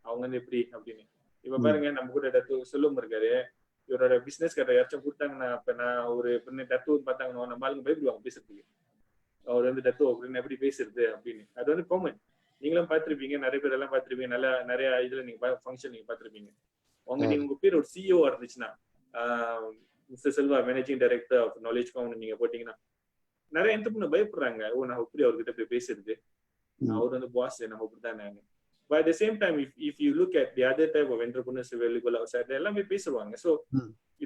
அவங்க வந்து எப்படி அப்படின்னு. இப்ப பாருங்க, நம்ம கூட சொல்லும் இருக்காரு, இவரோட பிசினஸ் கார்டை யாச்சும் கொடுத்தாங்கன்னா, இப்ப நான் ஒரு டத்து பார்த்தாங்கன்னா நம்ம ஆளுங்க பயப்படுவாங்க பேசுறதுக்கு, அவர் வந்து டத்து அப்படின்னு எப்படி பேசுறது அப்படின்னு. அது வந்து காமன், நீங்களும் பார்த்திருப்பீங்க, நிறைய பேர் எல்லாம் பார்த்திருப்பீங்க, நிறைய இதுல நீங்க ஃபங்க்ஷன் நீங்க பார்த்திருப்பீங்க. உங்க பேர் ஒரு சிஇஓ இருந்துச்சுன்னா, mister Selva managing director of knowledge count நீங்க போட்டீங்கன்னா, நிறைய என்டர்பிரனர் பயப்படுறாங்க, ஓ நான் எப்படி அவர்கிட்ட போய் பேசுறது, அவர் வந்து பாஸ், நம்ம அப்படிதான் நாங்க. But at the same time, if you look at the other type of entrepreneurs available outside, எல்லாமே பேசுவாங்க. So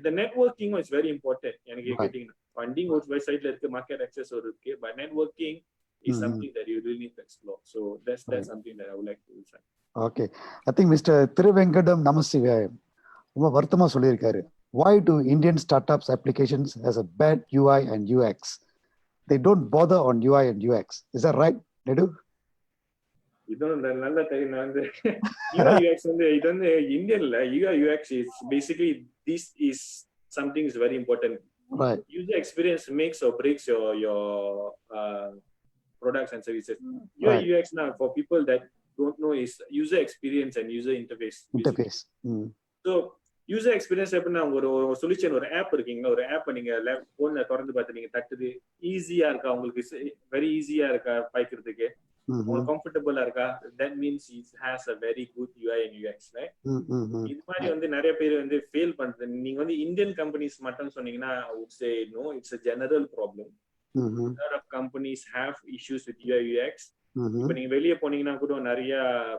the networking is very important. எனக்கு கேட்டீங்கன்னா ஃபண்டிங் ஒரு வெப்சைட்ல இருக்கு, மார்க்கெட் அக்சஸ் ஒரு இருக்கு, but networking is something that you really need to explore. So that's something that I would like to say. Okay,
I think Mr. Thiruvengadam Namasivayam ரொம்ப வருத்தமா சொல்லியிருக்காரு. Why do Indian startups applications has a bad UI and UX? They don't bother on UI and UX. Is that right, Nedu?
இதுவும் நல்லா தெரியும். நான் வந்து UI UX வந்து இது வந்து இந்தியன்ல UI UX is basically this is something is very important.
Right.
User experience makes or breaks your products and services. UI UX now for people that don't know is user experience and user interface. So user experience எப்படின்னா, ஒரு solution, ஒரு app இருக்கீங்களா, ஒரு app நீங்க போன்ல திறந்து பார்த்து நீங்க தட்டுது, ஈஸியா இருக்கா உங்களுக்கு, வெரி ஈஸியா இருக்கா பாய்க்கிறதுக்கு, உங்களுக்கு கம்ஃபர்டபுளா இருக்கா, that means it has a very good UI and UX, right? இது மாதிரி வந்து நிறைய பேர் வந்து ஃபெயில் பண்றது. நீங்க வந்து இந்தியன் கம்பெனிஸ் மட்டும் சொன்னீங்கன்னா I would say no, it's a general problem. A lot of companies have issues with UI UX. இப்ப நீங்க வெளியே போனீங்கன்னா கூட நிறைய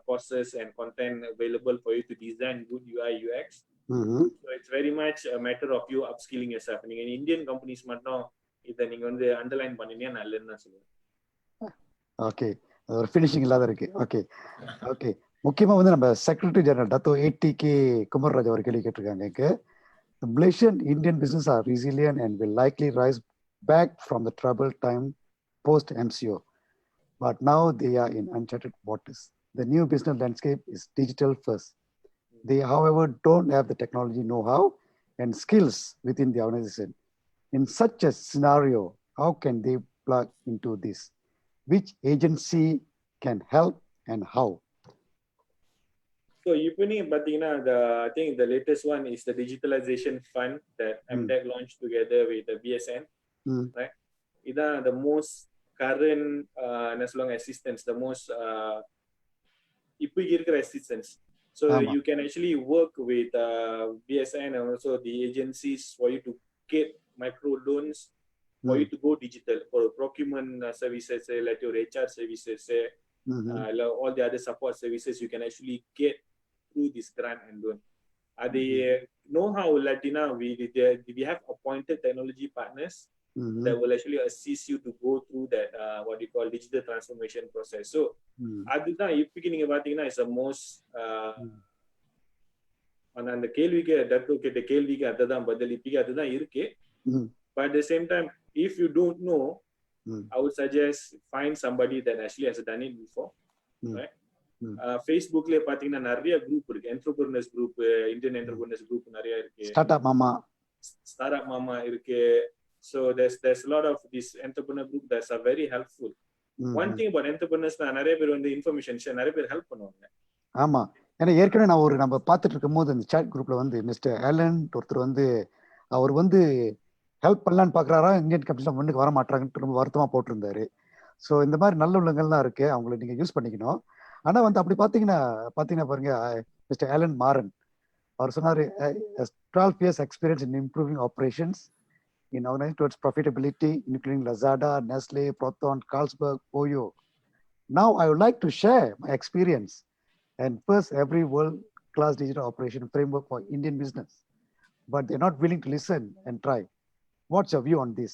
courses and content available for you to design good UI UX. So it's very much a matter of you upskilling yourself. நீங்க Indian companies மட்டும் இதை நீங்க வந்து அண்டர்லைன் பண்ணினீங்க நல்லதுன்னு நான் சொல்லுவேன்.
ஓகே, ஒரு ஃபினிஷிங் இல்லாத இருக்கு. ஓகே ஓகே, முக்கியமா வந்து நம்ம செக்ரட்டரி ஜெனரல் டத்தோ ஏடிகே குமர்ராஜ் அவர் கேள்வி கேட்டிருக்காங்க. The Malaysian Indian business are resilient and will likely rise back from the troubled time post MCO. But now they are in uncharted waters. The new business landscape is digital first. They, however, don't have the technology know-how and skills within the organization. In such a scenario, how can they plug into this? Which agency can help and how?
So இப்போ நீங்க பாத்தீங்கன்னா I think the latest one is the digitalization fund that MDEC launched together with the BSN, right? இதான் the most current என்ன சொல்லுவாங்க assistance, the most இப்போ இருக்கிற assistance. So you can actually work with BSN and also the agencies for you to get micro loans, for you to go digital, for procurement services, like your HR services, all the other support services you can actually get through this grant and loan. The know-how Latina, we have appointed technology partners that will actually assist you to go through that what you call digital transformation process. So அதுதான் இப்போக்கு நீங்க பாத்தீங்கன்னா is the most அந்த கேள்விக்கு டக்கு கேட்ட கேள்விக்கு அதுதான் பதில் இப்போக்கு அதுதான் இருக்கு. But at the same time, if you don't know, I would suggest find somebody that actually has done it before, right? Facebookல பாத்தீங்கன்னா நிறைய குரூப் இருக்கு, entrepreneurs group, Indian entrepreneurs group நிறைய இருக்கு, startup mama இருக்கு. So there's a lot of this entrepreneur group that's are very helpful. One thing about entrepreneurs நிறைய பேர் வந்து information share நிறைய பேர் ஹெல்ப் பண்ணுவாங்க.
ஆமா, ஏன்னா ஏற்கனவே நான் நம்ம பார்த்துட்டு இருக்கும் போது அந்த சாட் குரூப்ல வந்து மிஸ்டர் ஆலன் ஒருத்தர் வந்து அவர் வந்து ஹெல்ப் பண்ணலான்னு பாக்குறாரா, இந்தியன் கம்பெனில முன்னுக்கு வர மாட்டாங்கன்னு ரொம்ப வருத்தமா போட்டிருந்தாரு. ஸோ இந்த மாதிரி நல்ல உள்ளங்கள்லாம் இருக்கு, அவங்களை நீங்க யூஸ் பண்ணிக்கணும். ஆனா வந்து அப்படி பாத்தீங்கன்னா பாருங்க, மிஸ்டர் ஆலன் மாரன் அவர் சொன்னாரு 12 years experience in improving operations in organizing towards profitability, including Lazada, Nestle, Proton, Carlsberg, Pollo. Now I would like to share my experience and first every world-class digital operation framework for Indian business. But they're not willing to listen and try. What's your view on this?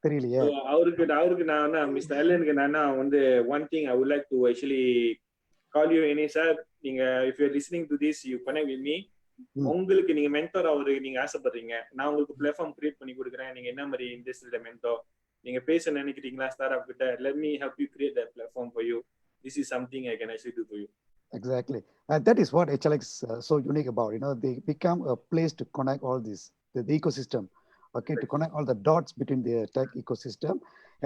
தெரியலையே.
அவருக்கு நான் mister ஆலனுக்கு நான் வந்து one thing I would like to actually call you in, sir. நீங்க if you're listening to this, you connect with me. உங்களுக்கு நீங்க mentor அவருக்கு நீங்க ஆசைப்படுறீங்க, நான் உங்களுக்கு பிளாட்ஃபார்ம் கிரியேட் பண்ணி கொடுக்குறேன். நீங்க என்ன மாதிரி இண்டஸ்ட்ரியில மென்டார் நீங்க பேச நினைக்கிறீங்களா ஸ்டார்ட்அப் கிட்ட, let me help you create that platform for you. This is something I can actually do for you.
Exactly. And that is what HLX so unique about, they become a place to connect all this, the ecosystem, okay, to connect all the dots between the tech ecosystem.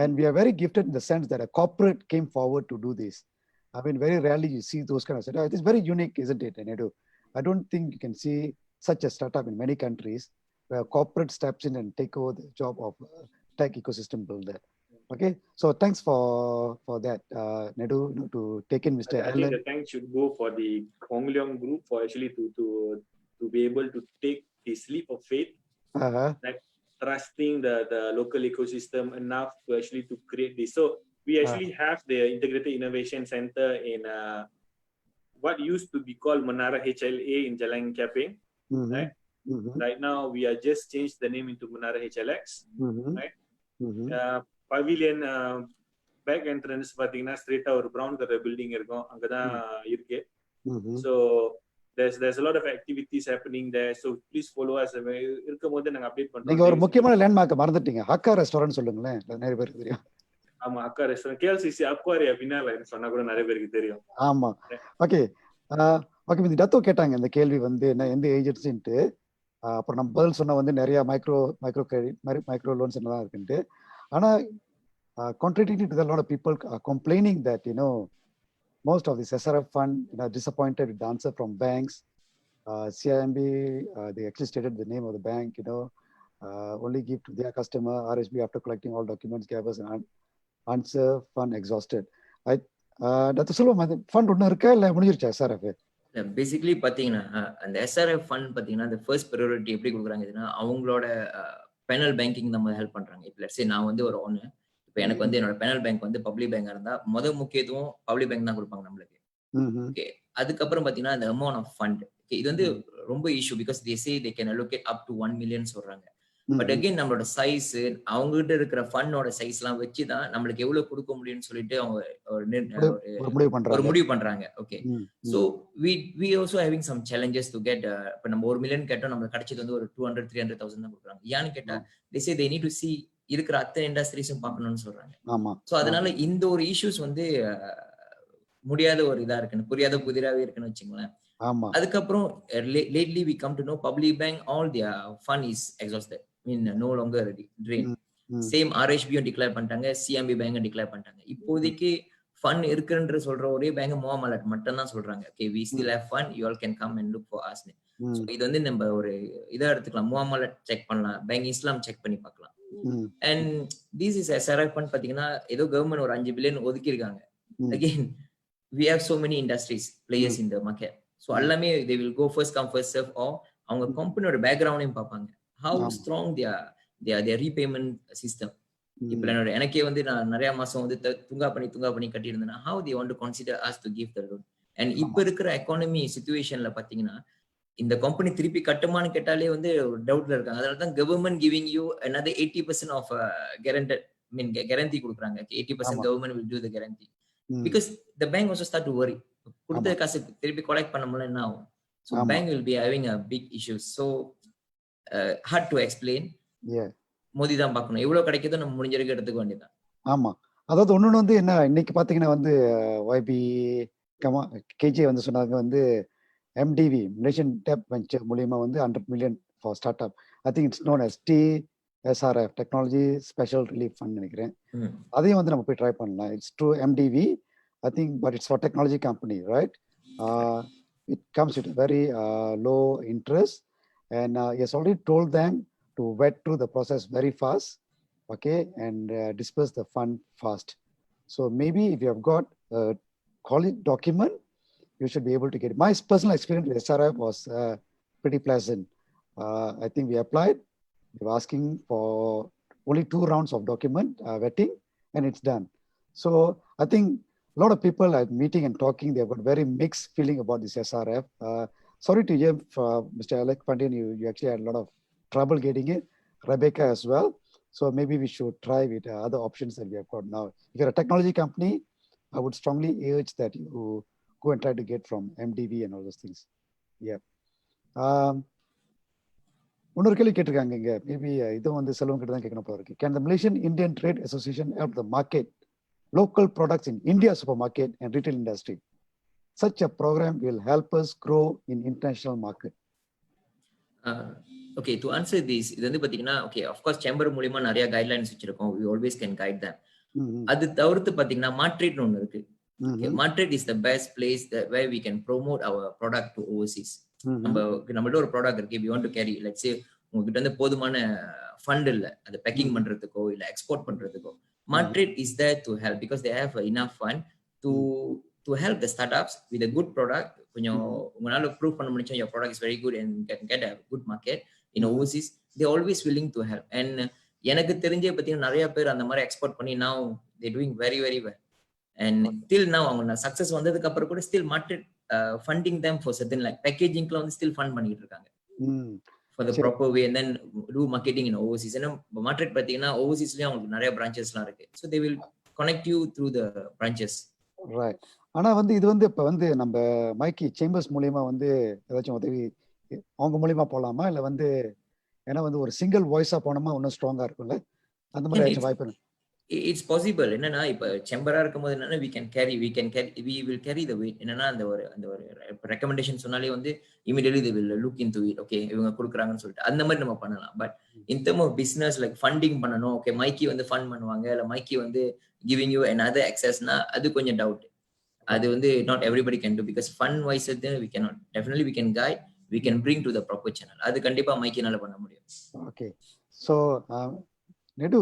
And we are very gifted in the sense that a corporate came forward to do this. I mean, very rarely you see those kind of setup. It is very unique, isn't it, Nedu? I don't think you can see such a startup in many countries where corporate steps in and take over the job of tech ecosystem builder. Okay, so thanks for that, Nedu, to take in Mr.
I think the thanks should go for the Kongliong group for actually to be able to take this leap of faith, like trusting the local ecosystem enough to actually to create this. So we actually have the Integrated Innovation Center in what used to be called Menara HLA in Jalan Kaping, right? Right now we are just changed the name into Menara HLX, right? Pavilion back entrance பாத்தீங்கன்னா ஸ்ட்ரைட்டா ஒரு brown color building இருக்கும், அங்கதான் இருக்கு. So there's a lot of activities happening there, so please follow us. இருக்கும்போது நாங்க update பண்றோம்.
நீங்க ஒரு முக்கியமான லேண்ட்மார்க் மறந்துட்டீங்க, ஹக்கா ரெஸ்டாரன்ட் சொல்லுங்களேன், நிறைய பேருக்கு தெரியும்.
ஆமா, ஹக்கா ரெஸ்டாரன்ட் கேஎல்சிசி அக்வாரியா பின்னால சொன்னா கூட நிறைய பேருக்கு தெரியும்.
ஆமா, ஓகே ஓகே. இந்த டத்தோ கேட்டாங்க இந்த கேள்வி வந்து என்ன எந்த ஏஜென்சின்ட்டு, அப்புறம் நம்ம பதில் சொன்ன வந்து நிறைய மைக்ரோ கிரெடிட் மைக்ரோ லோன்ஸ் என்னதான் இருக்குன்ட்டு. ஆனா contradicting to a lot of people complaining that most of this SRF fund disappointed with the answer from banks. CIMB they actually stated the name of the bank, only give to their customer. RSB after collecting all documents gave us an answer, fund exhausted. That's சொல்லுவோம், fund ஒன்றும் இருக்கா இல்லை முடிஞ்சிருச்சா SRF?
Basically பாத்தீங்கன்னா அந்த SRF fund பாத்தீங்கன்னா அந்த first priority எப்படி கொடுக்குறாங்கன்னா அவங்களோட பெனல் பேங்கிங் நம்ம ஹெல்ப் பண்றாங்க. இப்போ லெட்ஸ் சே நான் வந்து ஒரு ஓனர், இப்போ எனக்கு வந்து என்னோட பெனல் பேங்க் வந்து பப்ளிக் பேங்கா இருந்தா முக்கியத்துவம் பப்ளிக் பேங்க் தான் கொடுப்பாங்க நம்மளுக்கு. ஓகே, அதுக்கப்புறம் பாத்தீங்கன்னா அந்த அமௌண்ட் ஆஃப் ஃபண்ட், இது வந்து ரொம்ப issue because they say they can allocate up to 1 million சொல்றாங்க. பட் அகைன் நம்மளோட சைஸ், அவங்க கிட்ட இருக்கிற ஃபண்டோட சைஸ் எல்லாம் வச்சுதான் நம்மளுக்கு எவ்வளவு கொடுக்க முடியும்னு சொல்லிட்டு அவங்க ஒரு முடிவு பண்றாங்க. Okay, so we also having some challenges to get இப்ப நம்ம 1 million கேட்டோம், நம்மளுக்கு கிடைச்சது வந்து ஒரு 200,000-300,000 தான் கொடுக்குறாங்க. ஏன்னு கேட்டா they say they need to see இருக்கிற அத்தனை இண்டஸ்ட்ரீஸும் பார்க்கணும்னு சொல்றாங்க. சோ அதனால இந்த ஒரு இஷ்யூஸ் வந்து முடியாத ஒரு இதா இருக்குன்னு, புரியாத புதிராவே இருக்குன்னு வச்சுங்களேன். அதுக்கப்புறம் lately we come to know public bank all their fund is exhausted, no longer drain. Same RHB declare பண்ணிட்டாங்க, CMB பேங்க் டிக்ளேர் பண்ணிட்டாங்க. இப்போதைக்கு ஃபன் இருக்குன்ற சொல்ற ஒரே பேங்க் மோமலட் மட்டும் தான் சொல்றாங்க. Okay we still have fun, you all can come and look for us. So இது வந்து நம்ம ஒரு இதா எடுத்துக்கலாம். மோமலட் செக் பண்ணலாம், பேங்க் இஸ்லாம் செக் பண்ணி பார்க்கலாம். And this is SRF fund பாத்தீங்கன்னா ஏதோ கவர்மெண்ட் ஒரு 5 பில்லியன் ஒதுக்கி இருக்காங்க. Again we have so many industries players in the market. So எல்லாமே they will go first come first serve, or அவங்க கம்பெனியோட பேக்ரவுண்டையும் பார்ப்பாங்க. how strong their repayment system. இப்ப எனக்கே வந்து நான் நிறைய மாசம் வந்து துங்கா பண்ணி கட்டி இருந்தேன்னா how they want to consider us to give the loan. And இப்ப இருக்கிற எக்கானமி சிச்சுவேஷன்ல பாத்தீங்கன்னா இந்த கம்பெனி திருப்பி கட்டுமான்னு கேட்டாலே வந்து ஒரு டவுட்ல இருக்காங்க. அதனால தான் government giving you another 80% of guaranteed guarantee கொடுக்குறாங்க. 80% government will do the guarantee because the bank also start to worry. கொடுத்த காசு திருப்பி கலெக்ட் பண்ண முடியல என்ன ஆகும்? So bank will be having a big issue. So hard to explain. மோதி தான் பார்க்கணும். எவ்வளவு கிடைக்குதோ நம்ம முடிஞ்ச வரைக்கும் எடுத்துக்க வேண்டியதான்.
ஆமா, அதாவது ஒண்ணு வந்து என்ன இன்னைக்கு பாத்தீங்கன்னா வந்து YB கேஜே வந்து சொன்னாங்க வந்து MDV நேஷன் டெப் வெஞ்சர் மூலியமா வந்து 100 million for start up. I think it's known as TSRF technology special relief fund நினைக்கிறேன். அதையும் வந்து நம்ம போய் ட்ரை பண்ணலாம். It's to MDV I think, but it's for technology company, right? It comes with very low interest, and he has already told them to vet through the process very fast, okay, and disperse the fund fast. So maybe if you have got a college document, you should be able to get it. My personal experience with SRF was pretty pleasant. I think we applied. We were asking for only 2 rounds of document vetting, and it's done. So I think a lot of people are meeting and talking. They've got very mixed feeling about this SRF. Sorry to hear, Mr. Alec Pandyan, you actually had a lot of trouble getting it. Rebecca as well. So maybe we should try with other options that we have got now. If you're a technology company, I would strongly urge that you go and try to get from MDV and all those things. Yeah. இன்னொரு கேள்வி கேட்டிருக்காங்க இங்க. Maybe இதுவும் வந்து செல்வம் கிட்ட தான் கேட்கணும் போல இருக்கு. Can the Malaysian Indian Trade Association help the market local products in India supermarket and retail industry? Such a program will help us grow in international market.
Okay, to answer this, இது வந்து பாத்தீங்கன்னா okay, of course chamber மூலமா நிறைய guidelines வச்சிருக்கோம். We always can guide them. அது தவிர்த்து பாத்தீங்கன்னா மார்ட்ரேட் ஒன்னு இருக்கு. Market is the best place that where we can promote our product to overseas. நம்மளோட ஒரு ப்ராடக்ட் இருக்கு, we want to carry, let's say உங்ககிட்ட வந்து போதுமான ஃபண்ட் இல்ல அதை பேக்கிங் பண்றதுக்கோ இல்ல export பண்றதுக்கோ, Market is there to help because they have enough fund to help the startups with a good product. கொஞ்சம் உங்களால ப்ரூவ் பண்ண முடிஞ்சா your product is very good and can get a good market in overseas, they always willing to help. And எனக்கு தெரிஞ்சே பாத்தீங்கன்னா நிறைய பேர் அந்த மாதிரி எக்ஸ்போர்ட் பண்ணி now they doing very very well. And till now அவங்க சக்சஸ் வந்ததுக்கு அப்புறம் கூட still market funding them for certain like packaging வந்து still fund பண்ணிட்டு இருக்காங்க for the proper way, and then do marketing in overseas. And market பாத்தீங்கன்னா overseasலயும் அவங்களுக்கு நிறைய branchesலாம் இருக்கு, so they will connect you through the branches.
Right. ஆனா வந்து இது வந்து இப்ப வந்து நம்ம மைக்கி சேம்பர்ஸ் மூலியமா வந்து ஏதாச்சும் உதவி அவங்க மூலியமா போலாமா, இல்ல வந்து ஏன்னா வந்து ஒரு சிங்கிள் வாய்ஸா போனோமா இன்னும் ஸ்ட்ராங்கா இருக்கும்ல, அந்த மாதிரி ஏதாச்சும் வாய்ப்பு?
It's possible. என்னன்னா இப்ப செம்பரா இருக்கும்போது என்னன்னா we will carry the weight. என்னன்னா அந்த ஒரு ரெக்கமெண்டேஷன் சொன்னாலே வந்து immediately they will look into it. Okay, இவங்க கொடுக்குறாங்கன்னு சொல்லிட்டு அந்த மாதிரி நம்ம பண்ணலாம். But in term of business like funding பண்ணணும், ஓகே மைக்கி வந்து ஃபண்ட் பண்ணுவாங்க இல்ல மைக்கி வந்து giving you another accessனா அது கொஞ்சம் டவுட். அது வந்து not everybody can do because fund wise we cannot. Definitely we can guide, we can bring to the proper channel. அது கண்டிப்பா மைக்கினால பண்ண முடியும்.
ஓகே. சோ நெடு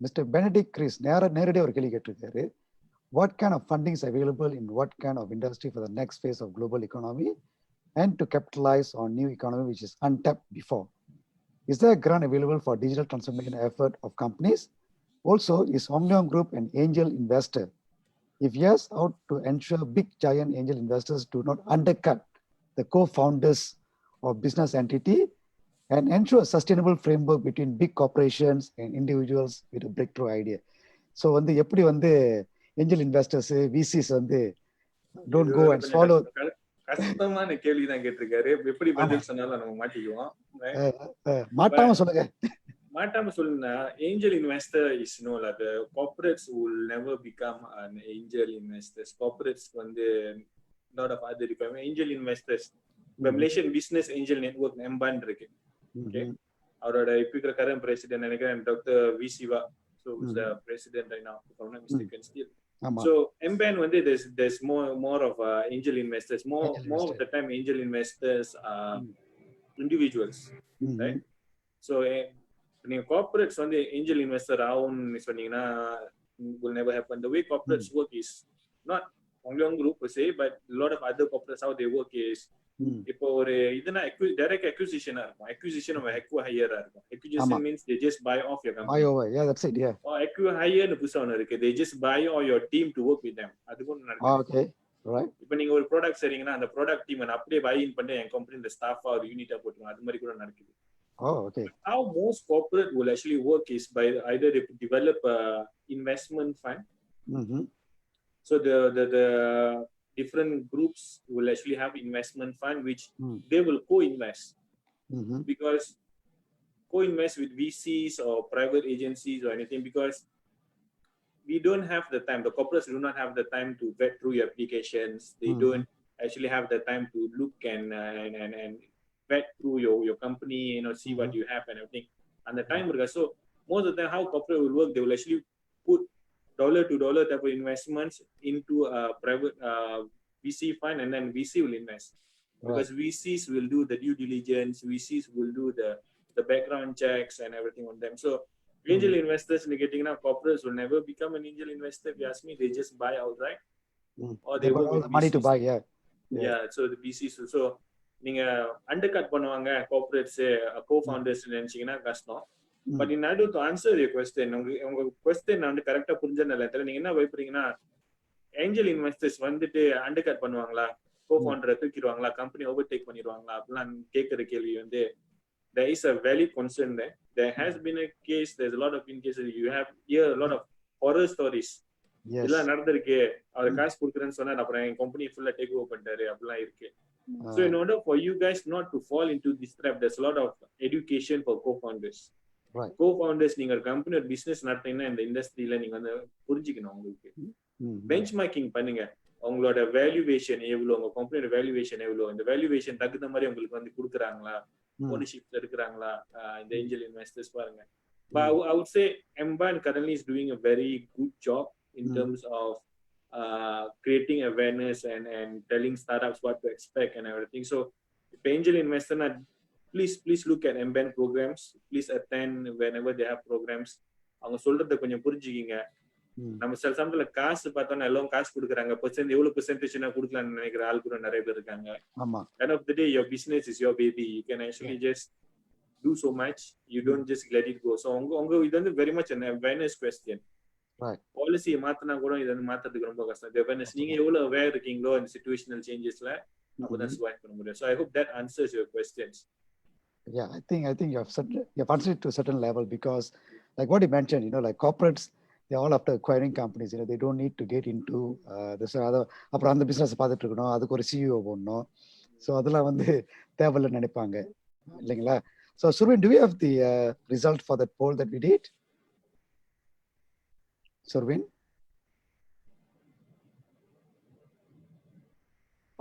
Mr. Benedict Chris நேரடியாக ஒரு கேள்வி கேட்டிருக்காரு. What kind of funding is available in what kind of industry for the next phase of global economy and to capitalize on new economy which is untapped before? Is there a grant available for digital transformation effort of companies? Also, is Omnium Group an angel investor? If yes, how to ensure big giant angel investors do not undercut the co-founders of business entity and ensure a sustainable framework between big corporations and individuals with a breakthrough idea? So வந்து எப்படி வந்து angel investors VCs வந்து don't go and swallow.
கஷ்டமான கேள்வி தான் கேட்டிருக்காரு. எப்படி பதில் சொன்னாலும் நம்ம மாட்டிக்குவோம். மாட்டாம சொல்லுனா angel investor is like the corporates will never become an angel investors. Corporates வந்து lot of other requirement. Angel investors the Malaysian Business Angel Network MBAN இருக்கு. Okay, அவரோட இப்ப இருக்கிற கரண்ட் பிரசிடென்ட் நினைக்கிறேன் doctor V Siva. So is the president right now, if I'm not mistaken. Still
ஆமா
So MBAN வந்து there's more of angel investors. More
Angel
of
investor.
the time angel investors are individuals, right? So நீங்க corporates வந்து angel investor ஆகும்னு சொன்னீங்கன்னா will never happen. The way corporates work is not only on group per se, but a lot of other corporates how they work is இப்போ ஒரு இதுனா direct acquisition இருக்கும். Acquisition of acquire இருக்கும். Acquisition
ஆமா.
means they just buy off your
Buy
company.
over. Yeah, that's it. Yeah.
Acquire புதுசா ஒன்று இருக்கு. They just buy all your team to work with them. அதுக்கும் நடக்குது.
Okay. Right.
இப்போ நீங்க ஒரு ப்ராடக்ட் செய்றீங்கன்னா அந்த ப்ராடக்ட் டீம் அப்படியே பை இன் பண்ணி என் கம்பெனில ஸ்டாஃபா ஒரு யூனிட்டா போட்டுருவாங்க. அது மாதிரி கூட நடக்குது.
Oh, okay.
How most corporate will actually work is by either they develop a investment fund. So the different groups will actually have investment fund which they will co-invest. Because co-invest with VCs or private agencies or anything, because we don't have the time. The corporates do not have the time to vet through your applications. They don't actually have the time to look and vet through your company, see what you have and everything. And the time, so most of the time, how corporate will work, they will actually put dollar to dollar type of investments into a private VC fund, and then VC will invest. Because VCs will do the due diligence, VCs will do the background checks and everything on them. So angel investors indicating now corporates will never become an angel investor. If you ask me, they just buy outright. Or
They got all the money to buy.
Yeah. So the VCs. So நீங்க undercut பண்ணுவாங்க corporates co-founders நினைச்சீங்கன்னா கஷ்டம். But in order to answer your question, உங்க question நான் வந்து கரெக்டா புரிஞ்சதுனால தெரியல. நீங்க என்ன வைப்பீங்கன்னா ஏஞ்சல் இன்வெஸ்டர்ஸ் வந்துட்டு அண்டர்கட் பண்ணுவாங்களா, co-founder தூக்கிடுவாங்களா, கம்பெனி ஓவர்டேக் பண்ணிடுவாங்களா அப்படிலாம் கேட்கிற கேள்வி வந்து there is a valid concern there. There has been a case, there's a lot of cases, you have hear a lot of horror stories. இதெல்லாம் நடந்திருக்கு, அவர் காசு கொடுக்குறேன்னு சொன்னா அப்புறம் என் கம்பெனி ஃபுல்லா டேக் ஓவர் பண்ணிட்டாரு அப்படிலாம் இருக்கு. So in order for you guys not to fall into this trap, there's a lot of education for co-founders.
Right.
Co-founders நீங்க ஒரு கம்பெனி ஒரு பிசினஸ் நடத்தீங்கன்னா இந்த இண்டஸ்ட்ரியில நீங்க வந்து புரிஞ்சுக்கணும். உங்களுக்கு பெஞ்ச்மார்க்கிங் பண்ணுங்க. உங்களோட வேல்யூவேஷன் எவ்வளவு, உங்க கம்பெனியோட வேல்யூவேஷன் எவ்வளவு, இந்த வேல்யூவேஷன் தகுந்த மாதிரி உங்களுக்கு வந்து கொடுக்குறாங்களா, ஓனர்ஷிப்ல இருக்கிறாங்களா இந்த ஏஞ்சல் இன்வெஸ்டர்ஸ் பாருங்க. But I would say MBAN currently is doing a very good job in terms of creating awareness and telling startups what to expect and everything. So if angel investor, please look at MBAN programs. Please attend whenever they have programs. அவங்க சொல்றத கொஞ்சம் புரிஞ்சுக்கிங்க. நம்ம சில சமயத்துல காசு பார்த்தோம்னா எல்லாம் காசு கொடுக்குறாங்க, எவ்வளவு பெர்சன்டேஜ் கொடுக்கலாம்னு நினைக்கிற ஆள் கூட நிறைய பேர் இருக்காங்க. End of the day, your business is your baby. You can actually just do so much. You don't just let it go. So உங்க இது வந்து very much an awareness question. பாலிசியை மாத்தினா கூட இது வந்து மாத்துறதுக்கு ரொம்ப கஷ்டம். awareness நீங்க எவ்வளவு aware இருக்கீங்களோ இந்த situational changesல அப்பதான் survive பண்ண முடியும். So I hope that answers your questions.
Yeah, I think you have answered it to a certain level, because like what you mentioned, like corporates, they're all after acquiring companies. They don't need to get into this other. அப்புறம் அந்த business பார்த்துட்டு இருக்கணும், அதுக்கு ஒரு CEO போடணும். So அதெல்லாம் வந்து தேவையில்லைன்னு நினைப்பாங்க இல்லைங்களா? So Survin, do we have the result for that poll that we did? Survin?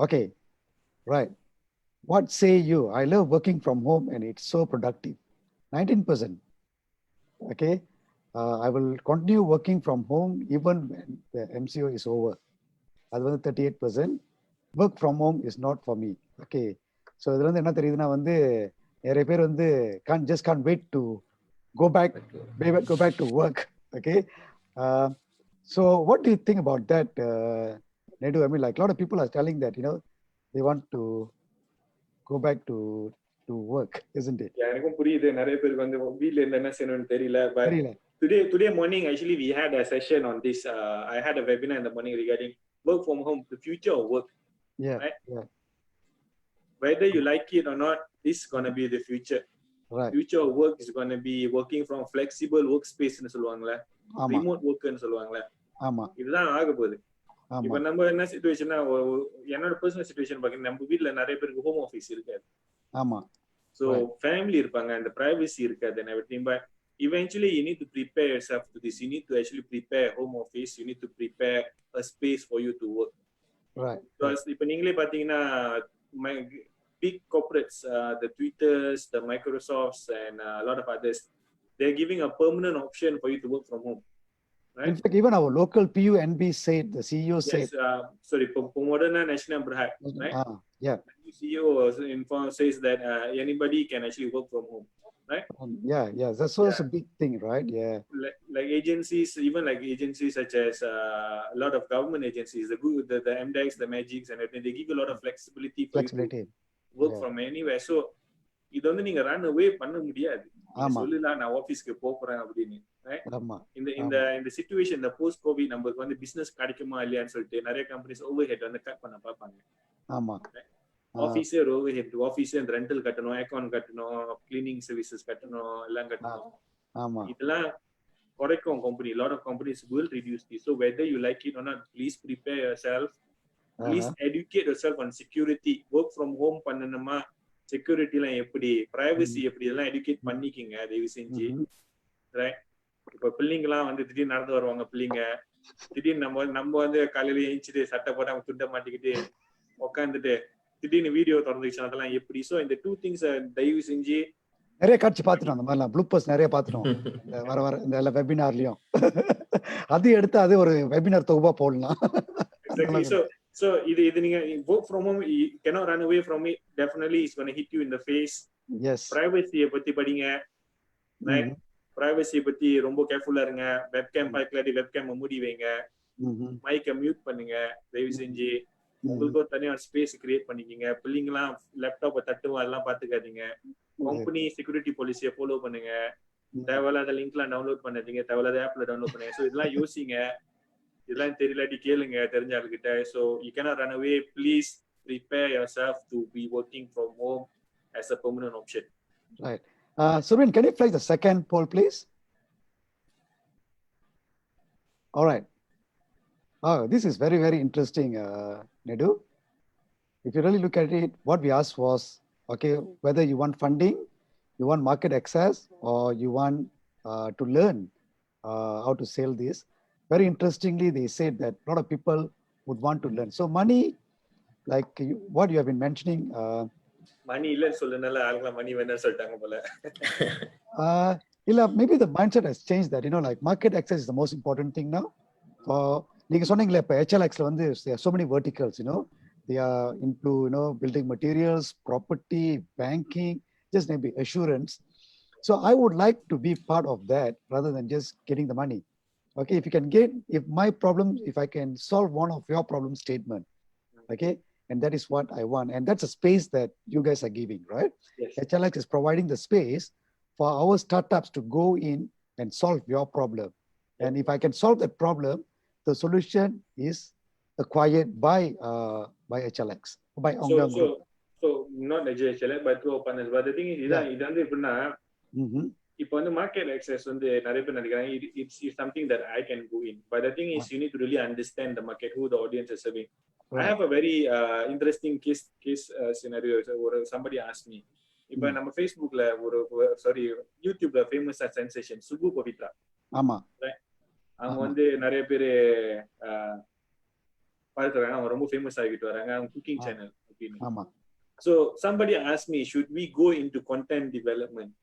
Okay, right. What say you? I love working from home and it's so productive. 19%. Okay. I will continue working from home even when the MCO is over. அது வந்து 38%. Work from home is not for me. Okay. So இதுல வந்து என்ன தெரியுதுன்னா வந்து நிறைய பேர் வந்து can't wait to go back to work. Okay. So what do you think about that, Nedu? I mean, like a lot of people are telling that, they want to go back to work, isn't it?
எனக்கும் புரியுது, நிறைய பேருக்கு வந்து வீட்ல இருந்து என்ன செய்யணும்னு தெரியல. But today morning actually we had a session on this. I had a webinar in the morning regarding work from home, the future of work.
Yeah.
Right?
Yeah.
Whether you like it or not, this is going to be the future.
Right.
Future of work is going to be working from flexible workspace னு சொல்லுவாங்களே, remote work னு சொல்லுவாங்களே.
ஆமா.
இதுதான் ஆக போகுது. இப்போ நம்ம என்ன சிச்சுவேஷன்னா, என்னோட பர்சனல் சிச்சுவேஷன் பாத்தீங்கன்னா நம்ம வீட்ல நிறைய பேருக்கு ஹோம் ஆபீஸ் இருக்காது.
ஆமா.
So family இருப்பாங்க, and the privacy இருக்காது and everything. But eventually you need to prepare yourself to this. You need to actually prepare home office. You need to prepare a space for you to work.
Right.
Because இப்போ நீங்களே பாத்தீங்கன்னா big corporates, the Twitters, the Microsofts, and a lot of others, they're giving a permanent option for you to work from home. right?
In fact, even our local PUNB said, the CEO
Yes,
said,
sorry, Pomoderna National Berhad, right?
yeah,
The CEO says that anybody can actually work from home, right?
yeah, that's also a big thing, right? Yeah.
Like agencies, even like agencies such as a lot of government agencies, the MDEX, the Magics, and everything, they give a lot of flexibility for you to work from anywhere. So இது வந்து நீங்க run away பண்ண முடியாது. நீங்க சொல்லலாம் நான் ஆபீஸ்க்கு போறேன் அப்படின்னு, right? இந்த சிச்சுவேஷன், இந்த போஸ்ட் கோவிட் நமக்கு வந்து பிசினஸ் கிடைக்குமா இல்லையான்னு சொல்லிட்டு நிறைய கம்பெனிஸ் ஓவர் ஹெட் வந்து கட் பண்ண பார்ப்பாங்க.
ஆமா,
ஆபீஸே ஓவர் ஹெட், ஆபீஸே அந்த ரெண்டல் கட்டணும், அக்கௌண்ட் கட்டணும், கிளீனிங் சர்வீசஸ் கட்டணும், எல்லாம் கட்டணும்.
ஆமா,
இதெல்லாம் குறைக்கும் company. lot of companies will reduce this. So whether you like it or not, please prepare yourself, please educate yourself on security. Work from home பண்ணணுமா, செக்யூரிட்டி எல்லாம் எப்படி, பிரைவசி எப்படி, இதெல்லாம் எடுக்கேட் பண்ணிக்கிங்க தயவு செஞ்சு, ரைட்? இப்ப பிள்ளைங்கலாம் வந்து திடீர்னு நடந்து வருவாங்க, பிள்ளைங்க திடீர்னு நம்ம வந்து காலையில எழுந்திட்டு சட்டை போட்டு அவங்க துண்டை மாட்டிக்கிட்டு உட்காந்துட்டு திடீர்னு வீடியோ திறந்துச்சு, அதெல்லாம் எப்படி? ஸோ இந்த 2 things தயவு செஞ்சு
நிறைய காட்சி பார்த்துட்டோம், அந்த மாதிரிலாம் ப்ளூப்பர்ஸ் நிறைய பார்த்துட்டோம் வர இந்த எல்லா வெபினார்லயும். அது எடுத்து அது ஒரு வெபினார் தொகுப்பா போடலாம்.
So இது நீங்க work from home, you cannot run away from it. Definitely it's going to hit you in the face.
Yes.
Privacy பத்தி படிங்க, right? Privacy பத்தி ரொம்ப கேர்ஃபுல்லா இருங்க. வெப்கேம் பாக்கலாடி வெப்கேம் மூடி வைங்க, மைக்க மியூட் பண்ணுங்க தயவு செஞ்சு. உங்களுக்கு ஒரு தனியா ஸ்பேஸ் கிரியேட் பண்ணிக்கங்க. பிள்ளைங்கலாம் லேப்டாப்பை தட்டுவா எல்லாம் பாத்துக்காதீங்க. கம்பெனி செக்யூரிட்டி பாலிசியை ஃபாலோ பண்ணுங்க. தேவையில்லாத லிங்க்லாம் டவுன்லோட் பண்ணாதீங்க, தேவையில்லாத ஆப்ல டவுன்லோட் பண்ணுங்க. ஸோ இதெல்லாம் யோசிங்க, இதெல்லாம் தெரியலாட்டி கேளுங்க தெரிஞ்ச ஆளுகிட்ட. So you cannot run away. Please prepare yourself to be working from home as a permanent option.
Right. Survin, can you flash the second poll, please? All right. Oh, this is very, very interesting, Nedu. If you really look at it, what we asked was, okay, whether you want funding, you want market access, or you want to learn how to sell this. Very interestingly, they said that a lot of people would want to learn. So money, like what you have been mentioning.
Money இல்லன்னு சொல்றதுனால ஆளுங்க மணி வேணும்னு சொல்லிட்டாங்க போல.
Maybe the mindset has changed that, like market access is the most important thing now. நீங்க சொன்னீங்களே இப்ப HLXல வந்து there are so many verticals, they are into, building materials, property, banking, just maybe assurance. So I would like to be part of that rather than just getting the money. Okay, if my problem, if I can solve one of your problem statement, okay, and that is what I want. And that's a space that you guys are giving, right?
Yes.
HLX is providing the space for our startups to go in and solve your problem. And if I can solve that problem, the solution is acquired by HLX, by Ongang Group.
So not HLX, but through partners. But the thing is, இது வந்து எப்படின்னா, இப்போ வந்து market access வந்து நிறைய பேர் நினைக்கிறாங்க it's something that I can go in. But the thing is, you need to really understand the market, who the audience is serving. I have a very interesting case scenario. Somebody asked me, இப்போ நம்ம Facebookல YouTubeல famous sensation Sukhu Pavithra.
ஆமா.
அவங்க வந்து நிறைய பேர் பார்க்கறாங்க, அவங்க ரொம்ப ஃபேமஸ் ஆகிட்டு வராங்க, அவங்க குக்கிங் சேனல் அப்படின்னு.
ஆமா.
So somebody asked me, should we go into content development?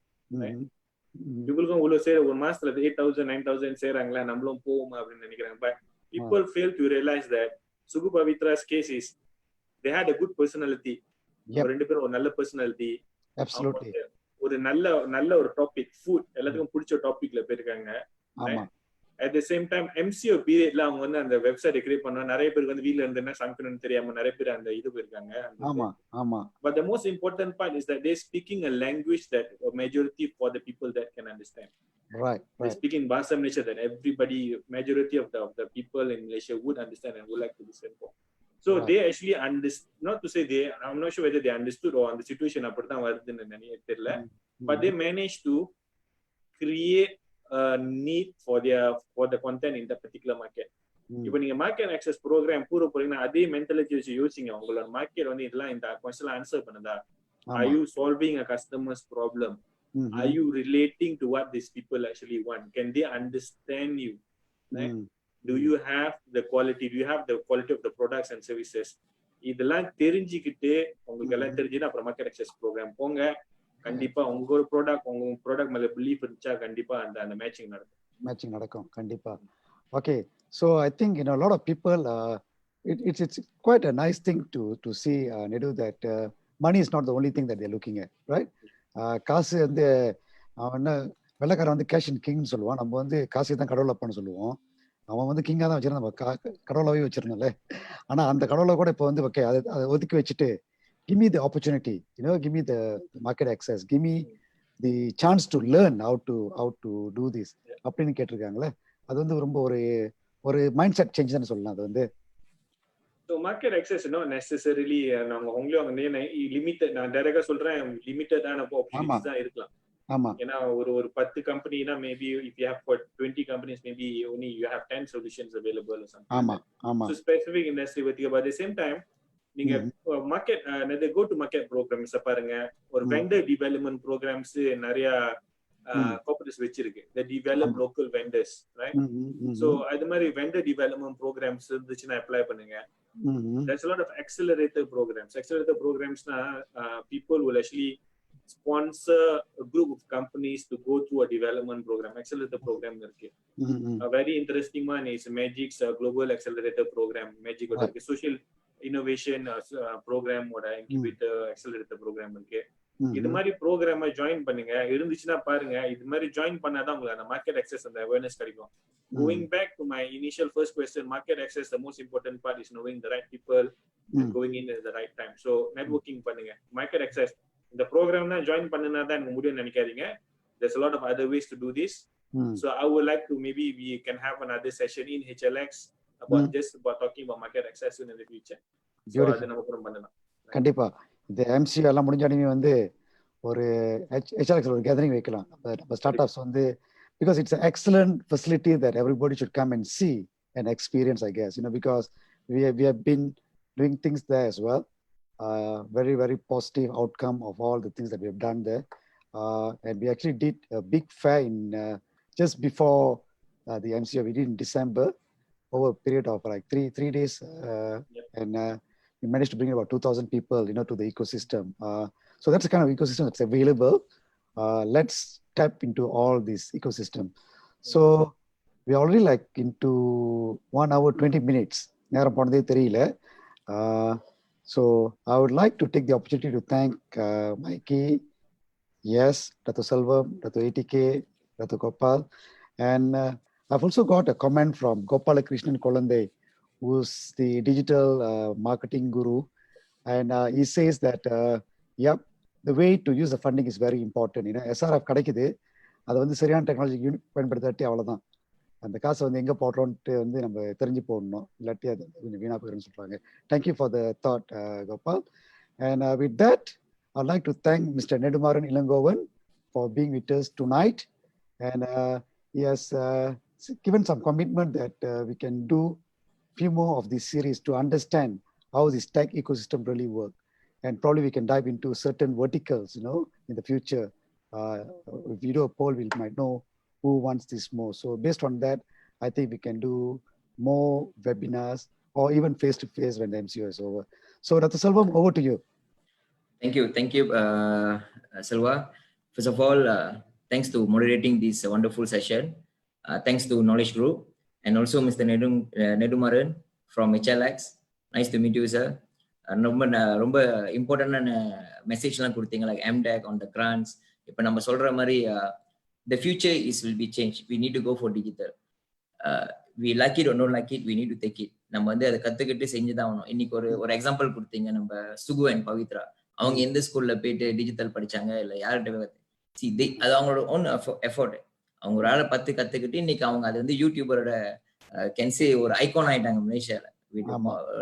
இவங்களுக்கும் இவ்வளவு சேர ஒரு மாசத்துல 8,000 9,000 சேராங்களா, நம்மளும் போவோமா அப்படின்னு நினைக்கிறாங்க. But people fail to realize that Sugu Pavitras case is they had a good personality. ரெண்டு பேரும் ஒரு நல்ல personality.
Absolutely.
ஒரு நல்ல ஒரு டாபிக், ஃபுட் எல்லாத்துக்கும் பிடிச்ச டாபிக்ல போயிருக்காங்க. At the same time MCO periodல அவங்க வந்து அந்த வெப்சைட் கிரியேட் பண்ணா நிறைய பேருக்கு வந்து வீட்ல இருந்து என்ன சமைக்கணும்னு தெரியாம நிறைய பேர் அந்த இது போயிருக்காங்க.
ஆமா.
But the most important part is that they're speaking a language that a majority for the people that can understand.
Right.
They're speaking Bahasa Malaysia that everybody, majority of the people in Malaysia would understand and would like to listen for. So they actually not to say I'm not sure whether they understood or the situation அப்படிதான் வருதுன்னு நினைக்கிறேன் தெரியல. But they managed to create a need for the content in the particular market. இப்போ நீங்க market access program பூரா போறீங்கன்னா அதே mentality வச்சு யோசிங்க. உங்களோட மார்க்கெட் வந்து இதெல்லாம் இந்த क्वेश्चन ஆன்சர் பண்ணுதா? Are you solving a customer's problem? Are you relating to what these people actually want? Can they understand you? Right? Do you have the quality? Do you have the quality of the products and services? இதெல்லாம் தெரிஞ்சுக்கிட்டு உங்களுக்கு எல்லாம் தெரிஞ்சுன்னா அப்புறம் market access program போங்க. கண்டிப்பா உங்க product மேல பிலீஃப் இருந்துச்சா கண்டிப்பா அந்த மேட்சிங் நடக்கும்.
கண்டிப்பா. Okay, so I think a lot of people. It's quite a nice thing to see, Nedu, that money is not the only thing that they're looking at, right? காசு வந்து அவன் என்ன வெள்ளக்காரன் வந்து கேஷ் அண்ட் கிங்னு சொல்லுவான். நம்ம வந்து காசு தான் கடவுள் அப்பான்னு சொல்லுவோம். அவன் வந்து கிங்காக தான் வச்சிருந்தான், நம்ம கடவுளாவே வச்சிருந்தோம்ல. ஆனா அந்த கடவுளை கூட இப்போ வந்து ஓகே அதை ஒதுக்கி வச்சுட்டு give me the opportunity, give me the market access, give me the chance to learn how to do this அப்படின்னு கேட்டிருக்காங்களே. அது வந்து ரொம்ப ஒரு மைண்ட் செட் சேஞ்ச் தான் சொல்லலாம். அது வந்து
So market access not necessarily நாங்க உங்களே லிமிட்டட், நான் டைரக்டா சொல்றேன், லிமிட்டடான ஆப்பர்ச்சுனிட்டிஸ் தான் இருக்கலாம்.
ஆமா,
ஏன்னா ஒரு 10 கம்பெனினா maybe if you have for 20 companies maybe only you have 10 solutions available or something.
ஆமா ஆமா.
So specific industry with but at the same time நீங்க market go to market programs பாருங்க. ஒரு vendor development programs நிறைய corporates வச்சிருக்கு. They develop local vendors, right? So அது மாதிரி vendor development programs இருந்துச்சுன்னா அப்ளை பண்ணுங்க. There's a lot of accelerator programs. Accelerator programs na people will actually sponsor a group of companies to go through a development program. Accelerator program irukku. A very interesting one is Magic's global accelerator program. Magic social innovation program or incubator accelerator program irukku. இது மாதிரி ப்ரோக்ராமை join பண்ணுங்க. இருந்துச்சுன்னா பாருங்க. இது மாதிரி join பண்ணாதான் உங்களுக்கு அந்த மார்க்கெட் அக்சஸ் அந்த அவேர்னஸ் கிடைக்கும். Going back to my initial first question, market access, the most important part is knowing the right people and going in at the right time. So networking பண்ணுங்க. Market access இந்த program தான் join பண்ணினா தான் எனக்கு முடியும்னு நினைக்காதீங்க. There's a lot of other ways to do this. So I would like to maybe we can have another session in HLX about just about talking about market access in the future. So அது நம்ம கூட பண்ணலாம்.
கண்டிப்பா இந்த MCU எல்லாம் முடிஞ்சாலுமே வந்து ஒரு HLX ஒரு கேதரிங் வைக்கலாம். நம்ம ஸ்டார்ட் அப்ஸ் வந்து because it's an excellent facility that everybody should come and see and experience, I guess, because we have been doing things there as well. Very, very positive outcome of all the things that we have done there. And we actually did a big fair in just before the MCO. We did in December over a period of like three days. And we managed to bring about 2,000 people, to the ecosystem. So that's the kind of ecosystem that's available. Let's tap into all this ecosystem. So we're already like into 1 hour 20 minutes. நேரம் போனதே தெரியல. So I would like to take the opportunity to thank Mikey, yes, Dato Selvam, Dato ATK, Dato Gopal. And I've also got a comment from Gopalakrishnan Kolande, who's the digital marketing guru. And he says that, yep, the way to use the funding is very important. SRF கிடைக்குது, அதை வந்து சரியான technology பயன்படுத்தாட்டி அவ்வளோதான். அந்த காசை வந்து எங்கே போடுறோன்ட்டு வந்து நம்ம தெரிஞ்சு போடணும், இல்லாட்டி அது கொஞ்சம் வீணாக போயிடும்னு சொல்கிறாங்க. Thank you for the thought, Gopal. And with that I'd like to thank Mr. Nedumaran Ilangovan for being with us tonight. And he has given some commitment that we can do few more of this series to understand how this tech ecosystem really works. And probably we can dive into certain verticals, in the future. If we do a poll, we might know who wants this more. So based on that, I think we can do more webinars or even face-to-face when the MCO is over. So Dr. Selvam, over to you.
Thank you, Selva. First of all, thanks to moderating this wonderful session. Thanks to Knowledge Group and also Mr. Nedumaran from HLX. Nice to meet you, sir. ரொம்ப இம்பார்ட்டன்டான மெசேஜ்லாம் கொடுத்தீங்க, like MDAC on the grants. இப்போ நம்ம சொல்ற மாதிரி the future will be changed. We need to go for digital. We like it or don't like it, we need to take it. நம்ம வந்து அதை கத்துக்கிட்டு செஞ்சுதான் ஆகணும். இன்னைக்கு ஒரு எக்ஸாம்பிள் கொடுத்தீங்க, நம்ம சுகு அண்ட் பவித்ரா. அவங்க எந்த ஸ்கூல்ல போயிட்டு டிஜிட்டல் படிச்சாங்க, இல்லை யார்கிட்ட அது அவங்களோட ஓன் எஃபோர்ட். அவங்க ஒரு ஆளை கத்துக்கிட்டு இன்னைக்கு அவங்க அது வந்து யூடியூபரோட கேன்சி ஒரு ஐகான் ஆயிட்டாங்க மலேசியால.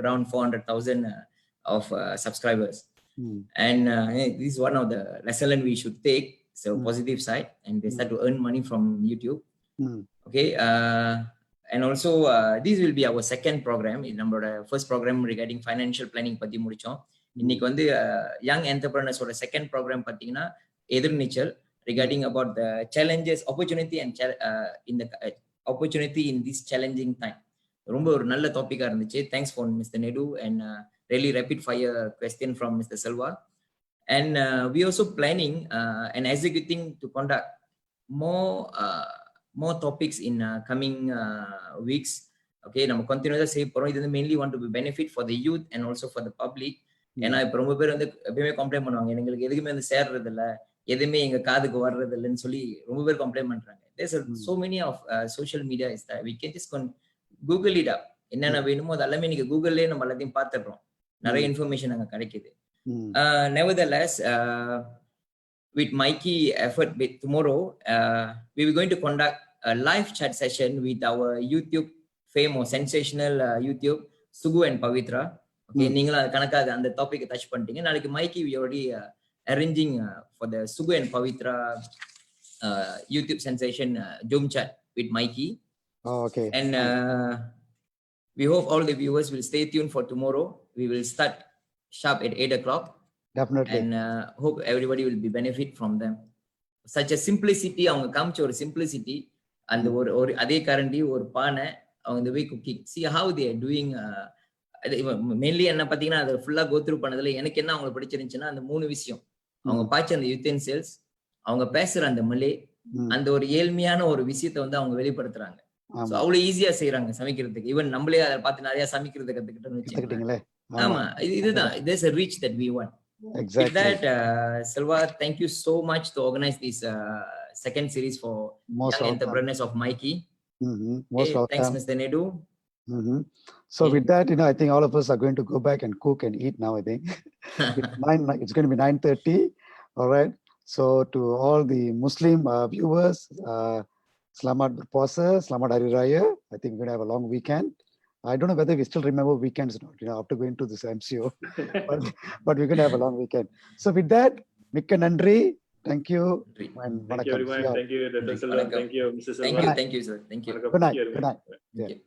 Around 400,000 of subscribers. And this is one of the lesson we should take. So positive side, and they start to earn money from YouTube. Okay. And also this will be our second program. நம்மளோட first program regarding financial planning பத்தி முடிச்சோம். இன்னைக்கு வந்து young entrepreneurs ஓட second program பாத்தீங்கன்னா Ethir Neechal, regarding about the challenges, opportunity and opportunity in this challenging time. ரொம்ப ஒரு நல்ல டாபிக்கா இருந்துச்சு. Thanks for Mr. Nedu and really rapid fire question from Mr. Selva. And we also planning and executing to conduct more more topics in coming weeks. Okay, நம்ம கண்டினியூஸா செய்ய போறோம். இது வந்து mainly want to benefit for the youth and also for the public. ஏன்னா இப்போ ரொம்ப பேர் வந்து எப்பயுமே கம்ப்ளைண்ட் பண்ணுவாங்க, எங்களுக்கு எதுக்குமே வந்து சேர்றது இல்லை, எதுவுமே எங்க காதுக்கு வர்றது இல்லைன்னு சொல்லி ரொம்ப பேர் கம்ப்ளைண்ட் பண்றாங்க. There's so many of social media is that we can just Google it up. என்னென்ன வேணுமோ அது எல்லாமே நீங்க கூகுள்லயே நம்ம எல்லாத்தையும் பார்த்துடுறோம். நிறைய இன்ஃபர்மேஷன் அங்க கிடைக்குது. Nevertheless, with Mikey effort with tomorrow, we were going to conduct a live chat session with our YouTube fame or sensational YouTube Sugu and Pavitra. Okay, நீங்களும் அது கணக்காக அந்த டாபிக் டச் பண்ணிட்டீங்க. நாளைக்கு மைக்கி we already arranging for the Sugu and Pavitra YouTube sensation Zoom chat with Mikey.
Oh, okay.
And we hope all the viewers will stay tuned for tomorrow. We will start sharp at 8 o'clock.
Definitely.
And hope everybody will be benefit from them. Such a simplicity, அவங்க காமிச்ச ஒரு simplicity, அந்த ஒரு அதே கரண்டி ஒரு பானை, அவங்க the way cooking, see how they are doing. Mainly என்ன பாத்தீங்கன்னா அதை ஃபுல்லா கோ த்ரூ பண்ணதுல எனக்கு என்ன அவங்களுக்கு பிடிச்சிருந்துச்சுன்னா அந்த 3 விஷயம். அவங்க பாய்ச்ச அந்த யூட்டென்சில்ஸ், அவங்க பேசுற அந்த மலே, அந்த ஒரு ஏழ்மையான ஒரு விஷயத்தை வந்து அவங்க வெளிப்படுத்துறாங்க. So அவ்வளவு ஈஸியா செய்யறாங்க சமைக்கிறதுக்கு. ஈவன் நம்மளே அதை பார்த்து நிறைய சமைக்கிறது கத்துக்கிட்டோம்னு வச்சுக்கோங்களே. ஆமா, இதுதான் there's a reach that we want.
Exactly.
With that, Selva, thank you so much to organize this second series for young entrepreneurs of Mikey.
Most welcome.
Thanks, Mr. Nedu.
So with that, I think all of us are going to go back and cook and eat now, I think. It's going to be 9:30. All right. So to all the Muslim viewers, Selamat Berpuasa, Selamat Hari Raya. I think we're going to have a long weekend. I don't know whether we still remember weekends or not, after going to this MCO, but we're going to have a long weekend. So with that, Mikka Nandri, thank you.
And thank you everyone. Thank you, Dr. Selvam. Thank you, Mr. Selvam.
Thank you, sir. Thank you.
Good night. Good night.
Thank you.